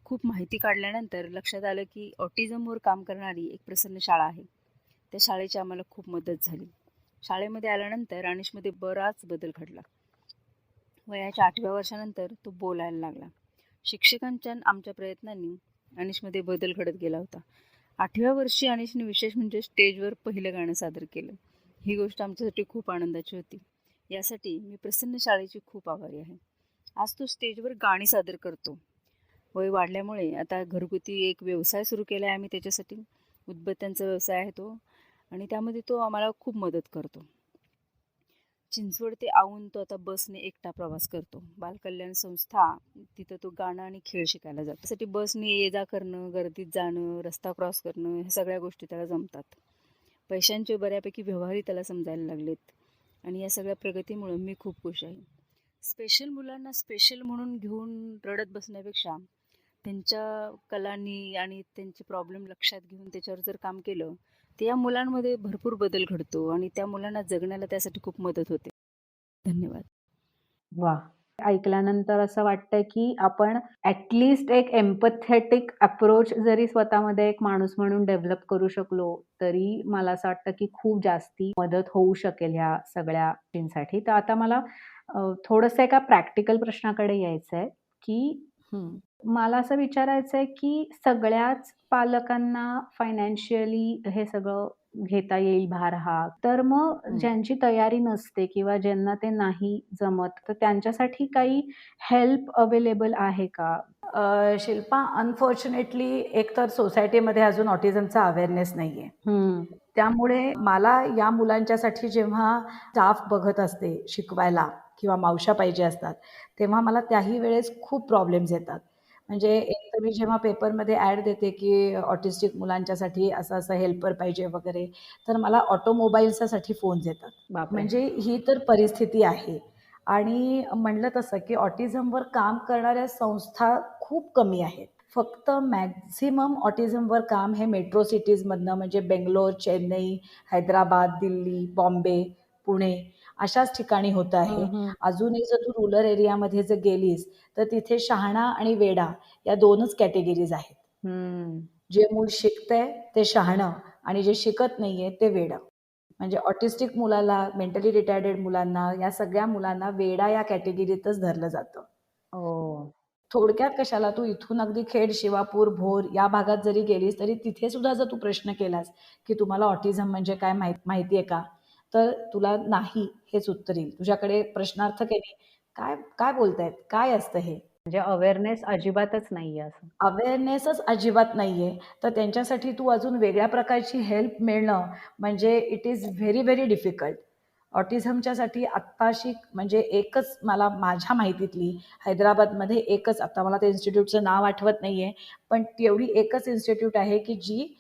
खूप माहिती काढल्यानंतर लक्षात आलं, की ऑटिझमवर काम करणारी एक प्रसन्न शाळा आहे. त्या शाळेची आम्हाला खूप मदत झाली. शाळेमध्ये आल्यानंतर अनिशमध्ये बराच बदल घडला. वयाच्या 8व्या वर्षानंतर तो बोलायला लागला. शिक्षकांच्या आमच्या प्रयत्नांनी अनिशमध्ये बदल घडत गेला होता. 8व्या वर्षी अनिशने विशेष म्हणजे स्टेजवर पहिलं गाणं सादर केलं. ही गोष्ट आमच्यासाठी खूप आनंदाची होती. यासाठी मी प्रसन्न शाळेची खूप आभारी आहे. आज तो स्टेजवर गाणी सादर करतो. वय वाढल्यामुळे आता घरगुती एक व्यवसाय सुरू केला आहे आम्ही त्याच्यासाठी. उदबत्त्यांचा व्यवसाय आहे तो आणि त्यामध्ये तो आम्हाला खूप मदत करतो. चिंचवड ते औंध तो आता बसने एकटा प्रवास करतो. बालकल्याण संस्था तिथं तो गाणं आणि खेळ शिकायला जातो. त्यासाठी बसने ये जा करणं, गर्दीत जाणं, रस्ता क्रॉस करणं ह्या सगळ्या गोष्टी त्याला जमतात. पैशांचे बऱ्यापैकी व्यवहारही त्याला समजायला लागलेत आणि या सगळ्या प्रगतीमुळं मी खूप खुश आहे. स्पेशल मुलांना स्पेशल म्हणून घेऊन रडत बसण्यापेक्षा त्यांच्या कलांनी आणि त्यांचे प्रॉब्लेम लक्षात घेऊन त्याच्यावर जर काम केलं तर या मुलांमध्ये भरपूर बदल घडतो आणि त्या मुलांना जगण्याला त्यासाठी खूप मदत होते. धन्यवाद. वा, ऐकल्यानंतर असं वाटतंय की आपण ॲटलिस्ट एक एम्पथेटिक अप्रोच जरी स्वतःमध्ये एक माणूस म्हणून डेव्हलप करू शकलो तरी मला असं वाटतं की खूप जास्ती मदत होऊ शकेल ह्या सगळ्या गोष्टींसाठी. तर आता मला थोडंसं एका प्रॅक्टिकल प्रश्नाकडे यायचं आहे की मला असं विचारायचं आहे की सगळ्याच पालकांना फायनान्शियली हे सगळं घेता येईल भार हा. तर मग ज्यांची तयारी नसते किंवा ज्यांना ते नाही जमत, तर त्यांच्यासाठी काही हेल्प अवेलेबल आहे का? शिल्पा, अनफॉर्च्युनेटली एकतर सोसायटीमध्ये अजून ऑटिझमचा अवेअरनेस नाही आहे. त्यामुळे मला या मुलांच्यासाठी जेव्हा स्टाफ बघत असते शिकवायला किंवा मावशा पाहिजे असतात, तेव्हा मला त्याही वेळेस खूप प्रॉब्लेम्स येतात. म्हणजे एक तर मी जेव्हा पेपरमध्ये ॲड देते की ऑटिस्टिक मुलांच्यासाठी असं असं हेल्पर पाहिजे वगैरे, तर मला ऑटोमोबाईल्ससाठी फोन्स येतात. बापरे! म्हणजे ही तर परिस्थिती आहे. आणि म्हणलं तसं की ऑटिझमवर काम करणाऱ्या संस्था खूप कमी आहेत. फक्त मॅक्झिमम ऑटिझमवर काम हे मेट्रो सिटीजमधनं म्हणजे बेंगलोर, चेन्नई, हैदराबाद, दिल्ली, बॉम्बे, पुणे अशाच ठिकाणी होतं आहे. अजूनही जर तू रुरल एरियामध्ये जर गेलीस तर तिथे शहाणा आणि वेडा या 2च कॅटेगरीज आहेत. जे मूल शिकतंय ते शहाणं आणि जे शिकत नाहीये ते वेडं. म्हणजे ऑटिस्टिक मुलाला, मेंटली रिटार्डेड मुलांना, या सगळ्या मुलांना वेडा या कॅटेगरीतच धरलं जातं. थोडक्यात कशाला, तू इथून अगदी खेड, शिवापूर, भोर या भागात जरी गेलीस तरी तिथे सुद्धा जर तू प्रश्न केलास की तुम्हाला ऑटिझम म्हणजे काय माहिती आहे का, तर तुला नाही हेच उत्तर येईल. तुझ्याकडे प्रश्नार्थक आहे, काय काय बोलतायत, काय असतं हे? म्हणजे अवेअरनेस अजिबातच नाहीये असं. अवेअरनेसच अजिबात नाहीये. तर त्यांच्यासाठी तू अजून वेगळ्या प्रकारची हेल्प मिळणं म्हणजे it is very very difficult. ऑटिझमच्यासाठी आत्ताशी म्हणजे एकच मला माझ्या माहितीतली हैदराबादमध्ये एकच, आता मला त्या इन्स्टिट्यूटचं नाव आठवत नाहीये, पण तेवढी एकच इन्स्टिट्यूट आहे की जी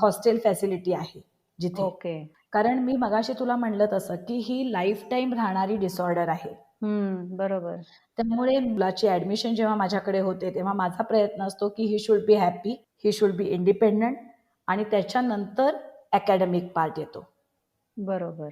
हॉस्टेल फॅसिलिटी आहे जिथे. ओके. कारण मी मगाशी तुला म्हणलं तसं की ही लाईफ टाईम राहणारी डिसऑर्डर आहे. बरोबर. त्यामुळे मुलाची ॲडमिशन जेव्हा माझ्याकडे होते तेव्हा माझा प्रयत्न असतो की he should be happy, he should be independent आणि त्याच्यानंतर अकॅडमिक पार्ट येतो. बरोबर.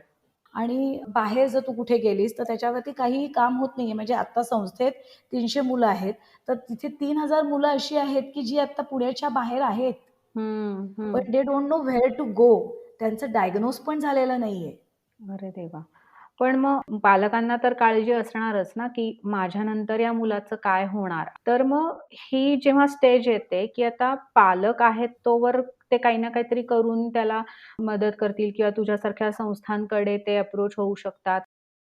आणि बाहेर जर तू कुठे गेलीस तर त्याच्यावरती काहीही काम होत नाहीये. म्हणजे आता संस्थेत 300 मुलं आहेत, तर तिथे 3000 मुलं अशी आहेत की जी आता पुण्याच्या बाहेर आहेत. पण they don't know where to go. त्यांचं डायग्नोज पण झालेलं नाहीये. अरे देवा! पण मग पालकांना तर काळजी असणारच ना, की माझ्यानंतर या मुलाचं काय होणार? तर मग ही जेव्हा स्टेज येते, की आता पालक आहेत तोवर ते काही ना काहीतरी करून त्याला मदत करतील किंवा तुझ्यासारख्या संस्थांकडे ते अप्रोच होऊ शकतात.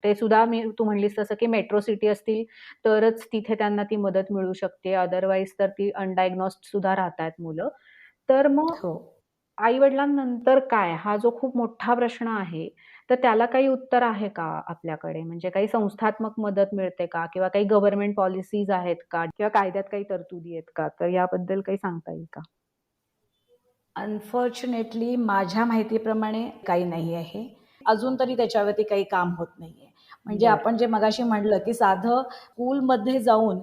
ते सुद्धा तू म्हणलीस तसं, की मेट्रो सिटी असतील तरच तिथे त्यांना ती मदत मिळू शकते. अदरवाईज तर ती अनडायग्नोस्ड सुद्धा राहतायत मुलं. तर मग हो. आई-वडिलांनंतर काय? हा जो खूप मोठा प्रश्न आहे, तर त्याला काही उत्तर आहे का आपल्याकडे? म्हणजे काही संस्थात्मक मदत मिळते का? किंवा काही गव्हर्नमेंट पॉलिसीज आहेत का? किंवा कायद्यात काही तरतुदी आहेत का? तर याबद्दल काही सांगता येईल का? अनफॉर्च्युनेटली माझ्या माहितीप्रमाणे काही नाही आहे. अजून तरी त्याच्यावरती काही काम होत नाहीये. म्हणजे बरं. आपण जे मगाशी म्हणलं, की साधं स्कूलमध्ये जाऊन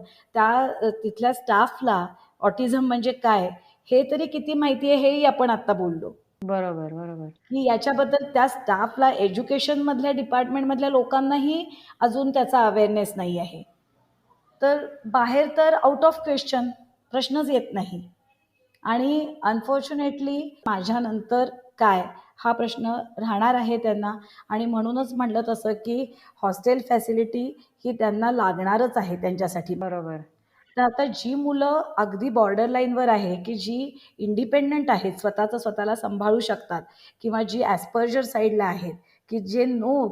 तिथल्या स्टाफला ऑटिझम म्हणजे काय, हे तरी किती माहिती आहे हेही आपण आत्ता बोललो. बरोबर, बरोबर. की याच्याबद्दल त्या स्टाफला, एज्युकेशनमधल्या डिपार्टमेंटमधल्या लोकांनाही अजून त्याचा अवेअरनेस नाही आहे. तर बाहेर तर आउट ऑफ क्वेश्चन, प्रश्नच येत नाही. आणि अनफॉर्च्युनेटली माझ्यानंतर काय, हा प्रश्न राहणार आहे त्यांना. आणि म्हणूनच म्हटलं तसं की हॉस्टेल फॅसिलिटी ही त्यांना लागणारच आहे त्यांच्यासाठी. बरोबर. तर आता जी मुलं अगदी बॉर्डर लाईनवर आहे, की जी इंडिपेंडंट आहेत, स्वतःला सांभाळू शकतात किंवा जी ॲस्पर्जर साईडला आहेत, की जे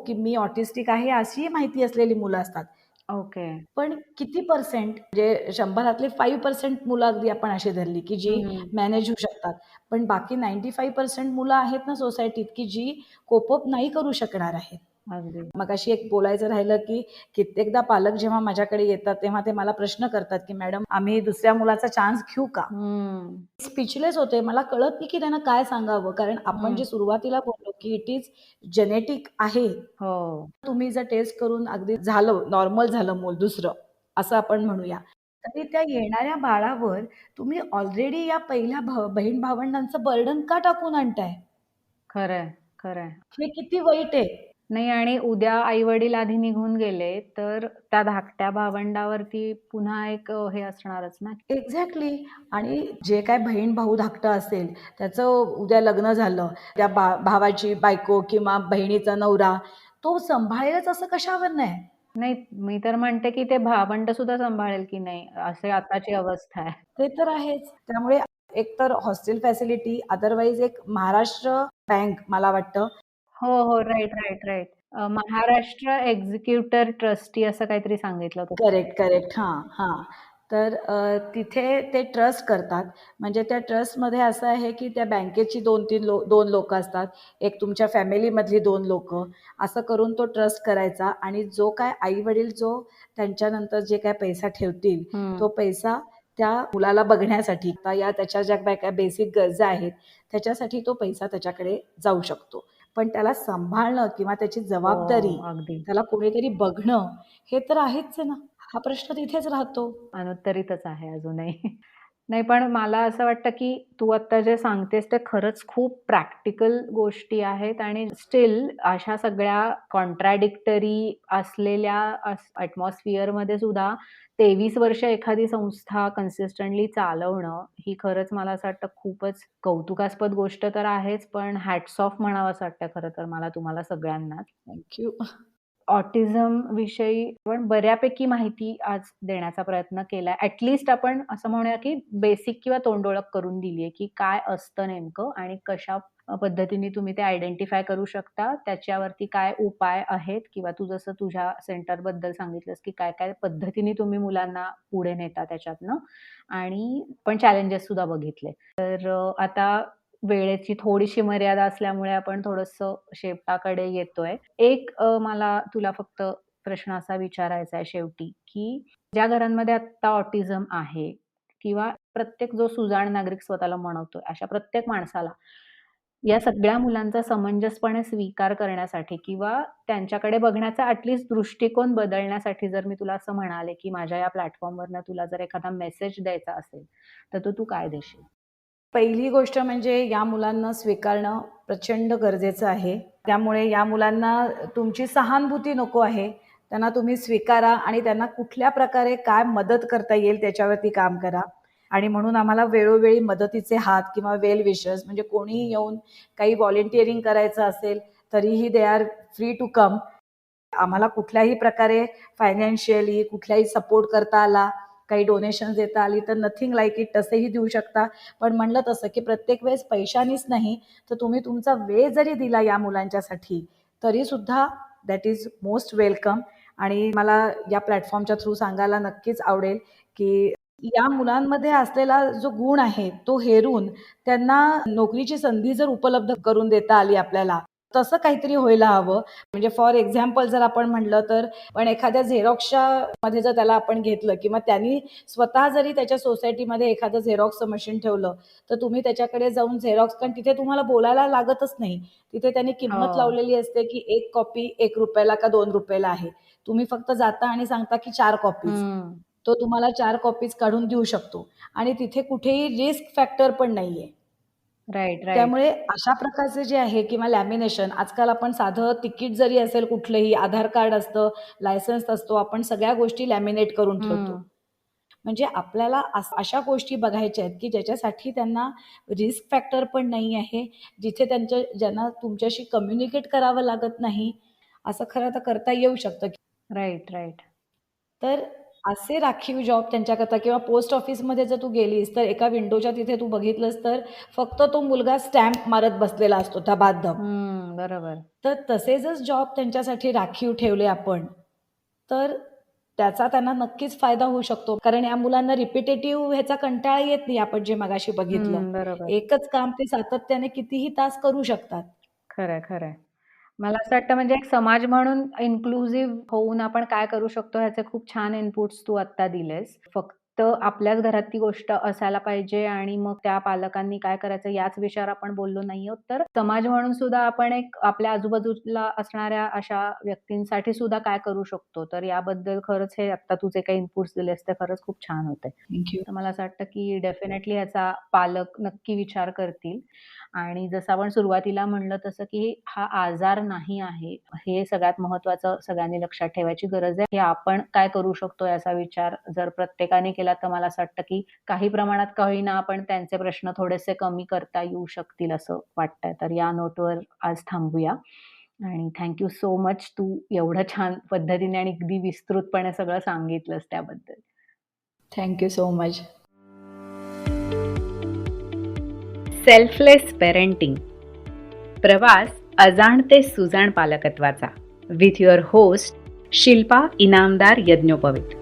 की मी ऑटिस्टिक आहे अशीही माहिती असलेली मुलं असतात. ओके. पण किती पर्सेंट, म्हणजे 100 5% मुलं अगदी आपण अशी धरली, की जी मॅनेज होऊ शकतात. पण बाकी 95% मुलं आहेत ना सोसायटीत, की जी कोप अप नाही करू शकणार आहेत. अगदी. मगाशी एक बोलायचं राहिलं, की कित्येकदा पालक जेव्हा माझ्याकडे येतात, तेव्हा ते मला प्रश्न करतात, की "मॅडम, आम्ही दुसऱ्या मुलाचा चान्स घेऊ का?" स्पीचलेस होते. मला कळत नाही, की त्यांना काय सांगावं. कारण आपण जे सुरुवातीला बोललो, की इट इज जेनेटिक आहे. हो. तुम्ही जर टेस्ट करून अगदी झालं, नॉर्मल झालं मूल दुसरं, असं आपण म्हणूया. तरी त्या येणाऱ्या बाळावर तुम्ही ऑलरेडी या पहिल्या बहीण-भावंडांचं बर्डन का टाकून आणताय? खरंय, खरंय. हे किती वाईट आहे. नाही आणि उद्या आई-वडील आधी निघून गेले, तर त्या धाकट्या भावंडावरती पुन्हा एक हे असणारच ना. एक्झॅक्टली. आणि जे काय बहीण-भाऊ धाकटं असेल, त्याचं उद्या लग्न झालं, त्या भावाची बायको किंवा बहिणीचा नवरा, तो सांभाळेलच असं कशावर नाही. नाही, मी तर म्हणते, की ते भावंड सुद्धा सांभाळेल की नाही, अशी आताची अवस्था आहे. ते तर आहेच. त्यामुळे एकतर हॉस्टेल फॅसिलिटी, अदरवाईज एक महाराष्ट्र बँक मला वाटतं. हो, हो. Right, right, right. Maharashtra executor trustee असं काहीतरी सांगितलं होतं. Correct, correct. हां, हां. तर तिथे ते ट्रस्ट करतात. म्हणजे त्या ट्रस्टमध्ये असं आहे, की त्या बँकेची 2 लोकं असतात. एक तुमच्या फॅमिलीमधली 2 लोकं. असं करून तो ट्रस्ट करायचा आणि जो काय आई-वडील जो त्यांच्यानंतर जे काही पैसा ठेवतील, तो पैसा त्या मुलाला बघण्यासाठी या त्याच्या ज्या काही बेसिक गरजा आहेत, त्याच्यासाठी तो पैसा त्याच्याकडे जाऊ शकतो. पण त्याला सांभाळणं किंवा त्याची जबाबदारी, हो, अगदी. त्याला कोणीतरी बघणं, हे तर आहेच आहे ना. हा प्रश्न तिथेच राहतो. अनुत्तरितच आहे अजूनही. नाही, पण मला असं वाटतं, की तू आत्ता जे सांगतेस ते खरंच खूप प्रॅक्टिकल गोष्टी आहेत आणि स्टिल अशा सगळ्या कॉन्ट्राडिक्टरी असलेल्या ॲटमॉस्फिअरमध्ये सुद्धा 23 वर्ष एखादी संस्था कन्सिस्टंटली चालवणं, ही खरंच मला असं वाटतं खूपच कौतुकास्पद गोष्ट तर आहेच, पण हॅट्स ऑफ म्हणावंसं वाटतं खरं तर मला तुम्हाला सगळ्यांनाच. Thank you. ऑटिझम विषयी आपण बऱ्यापैकी माहिती आज देण्याचा प्रयत्न केलाय. ॲट आपण असं म्हणूया, की बेसिक किंवा तोंडओळख करून दिली आहे, की काय असतं नेमकं आणि कशा पद्धतीने तुम्ही ते आयडेंटिफाय करू शकता. त्याच्यावरती काय उपाय आहेत किंवा तू जसं तुझ्या सेंटरबद्दल सांगितलंस, की काय-काय पद्धतीने तुम्ही मुलांना पुढे नेता त्याच्यातनं आणि पण चॅलेंजेस सुद्धा बघितले. तर आता वेळेची थोडीशी मर्यादा असल्यामुळे आपण थोडंसं शेवटाकडे येतोय. एक मला तुला फक्त प्रश्न असा विचारायचा आहे शेवटी, की ज्या घरांमध्ये आत्ता ऑटिझम आहे किंवा प्रत्येक जो सुजाण नागरिक स्वतःला म्हणवतोय, अशा प्रत्येक माणसाला या सगळ्या मुलांचा समंजसपणे स्वीकार करण्यासाठी किंवा त्यांच्याकडे बघण्याचा दृष्टिकोन बदलण्यासाठी जर मी तुला असं म्हणाले, की माझ्या या प्लॅटफॉर्मवरनं तुला जर एखादा मेसेज द्यायचा असेल, तर तो तू काय देशील? पहिली गोष्ट म्हणजे या मुलांना स्वीकारणं प्रचंड गरजेचं आहे. त्यामुळे या मुलांना तुमची सहानुभूती नको आहे. त्यांना तुम्ही स्वीकारा आणि त्यांना कुठल्या प्रकारे काय मदत करता येईल त्याच्यावरती काम करा. आणि म्हणून आम्हाला वेळोवेळी मदतीचे हात किंवा वेल विशर्स म्हणजे कोणीही येऊन काही व्हॉलंटिअरिंग करायचं असेल तरीही they are free to come. आम्हाला कुठल्याही प्रकारे फायनान्शियली कुठलाही सपोर्ट करता आला, काही डोनेशन देता आली तर नथिंग लाईक इट तसेही देऊ शकता. पण म्हणलं तसं की प्रत्येक वेळेस पैशानीच नाही, तर तुम्ही तुमचा वेळ जरी दिला या मुलांच्यासाठी तरीसुद्धा दॅट इज मोस्ट वेलकम. आणि मला या प्लॅटफॉर्मच्या थ्रू सांगायला नक्कीच आवडेल की या मुलांमध्ये असलेला जो गुण आहे तो हेरून त्यांना नोकरीची संधी जर उपलब्ध करून देता आली आपल्याला, तसं काहीतरी व्हायला हवं. म्हणजे फॉर एक्झाम्पल जर आपण म्हटलं तर पण एखाद्या झेरॉक्सच्या मध्ये जर त्याला आपण घेतलं किंवा त्यांनी स्वतः जरी त्याच्या सोसायटीमध्ये एखादं झेरॉक्सचं मशीन ठेवलं, तर तुम्ही त्याच्याकडे जाऊन झेरॉक्स, कारण तिथे तुम्हाला बोलायला लागतच नाही. तिथे त्यांनी किंमत हो. लावलेली असते की एक कॉपी ₹1 का ₹2 आहे. तुम्ही फक्त जाता आणि सांगता की 4 कॉपीज. हं. तो तुम्हाला 4 कॉपीज काढून देऊ शकतो आणि तिथे कुठेही रिस्क फॅक्टर पण नाहीये. Right, right. त्यामुळे अशा प्रकारचे जे आहे किंवा लॅमिनेशन आजकाल आपण साधं तिकीट जरी असेल कुठलंही, आधार कार्ड असतं, लायसन्स असतो, आपण सगळ्या गोष्टी लॅमिनेट करून ठेवतो. हं. म्हणजे आपल्याला अशा गोष्टी बघायच्या आहेत की ज्याच्यासाठी त्यांना रिस्क फॅक्टर पण नाही आहे, जिथे ज्यांना तुमच्याशी कम्युनिकेट करावं लागत नाही, असं खरं तर करता येऊ शकतं. Right, right. तर असे राखीव जॉब त्यांच्याकरता किंवा पोस्ट ऑफिसमध्ये जर तू गेलीस तर एका विंडोच्या तिथे तू बघितलंस तर फक्त तो मुलगा स्टॅम्प मारत बसलेला असतो धबाधब. बरोबर. तर तसेच जॉब त्यांच्यासाठी राखीव ठेवले आपण, तर त्याचा त्यांना नक्कीच फायदा होऊ शकतो. कारण या मुलांना रिपिटेटिव्ह ह्याचा कंटाळा येत नाही. आपण जे मगाशी बघितलं. बरोबर. एकच काम ते सातत्याने कितीही तास करू शकतात. खरंय, खरंय. मला असं वाटतं म्हणजे एक समाज म्हणून इन्क्लुसिव्ह होऊन आपण काय करू शकतो ह्याचे खूप छान इनपुट्स तू आत्ता दिलेस. फक्त आपल्याच घरात ती गोष्ट असायला पाहिजे आणि मग त्या पालकांनी काय करायचं याच विषयावर आपण बोललो नाही आहोत, तर समाज म्हणून सुद्धा आपण एक आपल्या आजूबाजूला असणाऱ्या अशा व्यक्तींसाठी सुद्धा काय करू शकतो. तर याबद्दल खरंच हे आता तू जे काही इनपुट्स दिलेस ते खरंच खूप छान होते. थँक्यू. तर मला असं वाटतं की डेफिनेटली ह्याचा पालक नक्की विचार करतील. आणि जसं आपण सुरुवातीला म्हणलं तसं की हा आजार नाही आहे. हे सगळ्यात महत्त्वाचं सगळ्यांनी लक्षात ठेवायची गरज आहे. हे आपण काय करू शकतो याचा विचार जर प्रत्येकाने केला तर मला असं वाटतं की काही प्रमाणात का होईना आपण त्यांचे प्रश्न थोडेसे कमी करता येऊ शकतील असं वाटतंय. तर या नोटवर आज थांबूया. आणि थँक यू सो मच. तू एवढं छान पद्धतीने आणि अगदी विस्तृतपणे सगळं सांगितलंस त्याबद्दल. Thank you so much. Selfless parenting, प्रवास अजाण ते सुजाण पालकत्वाचा, with your host Shilpa Inamdar यज्ञोपवीत.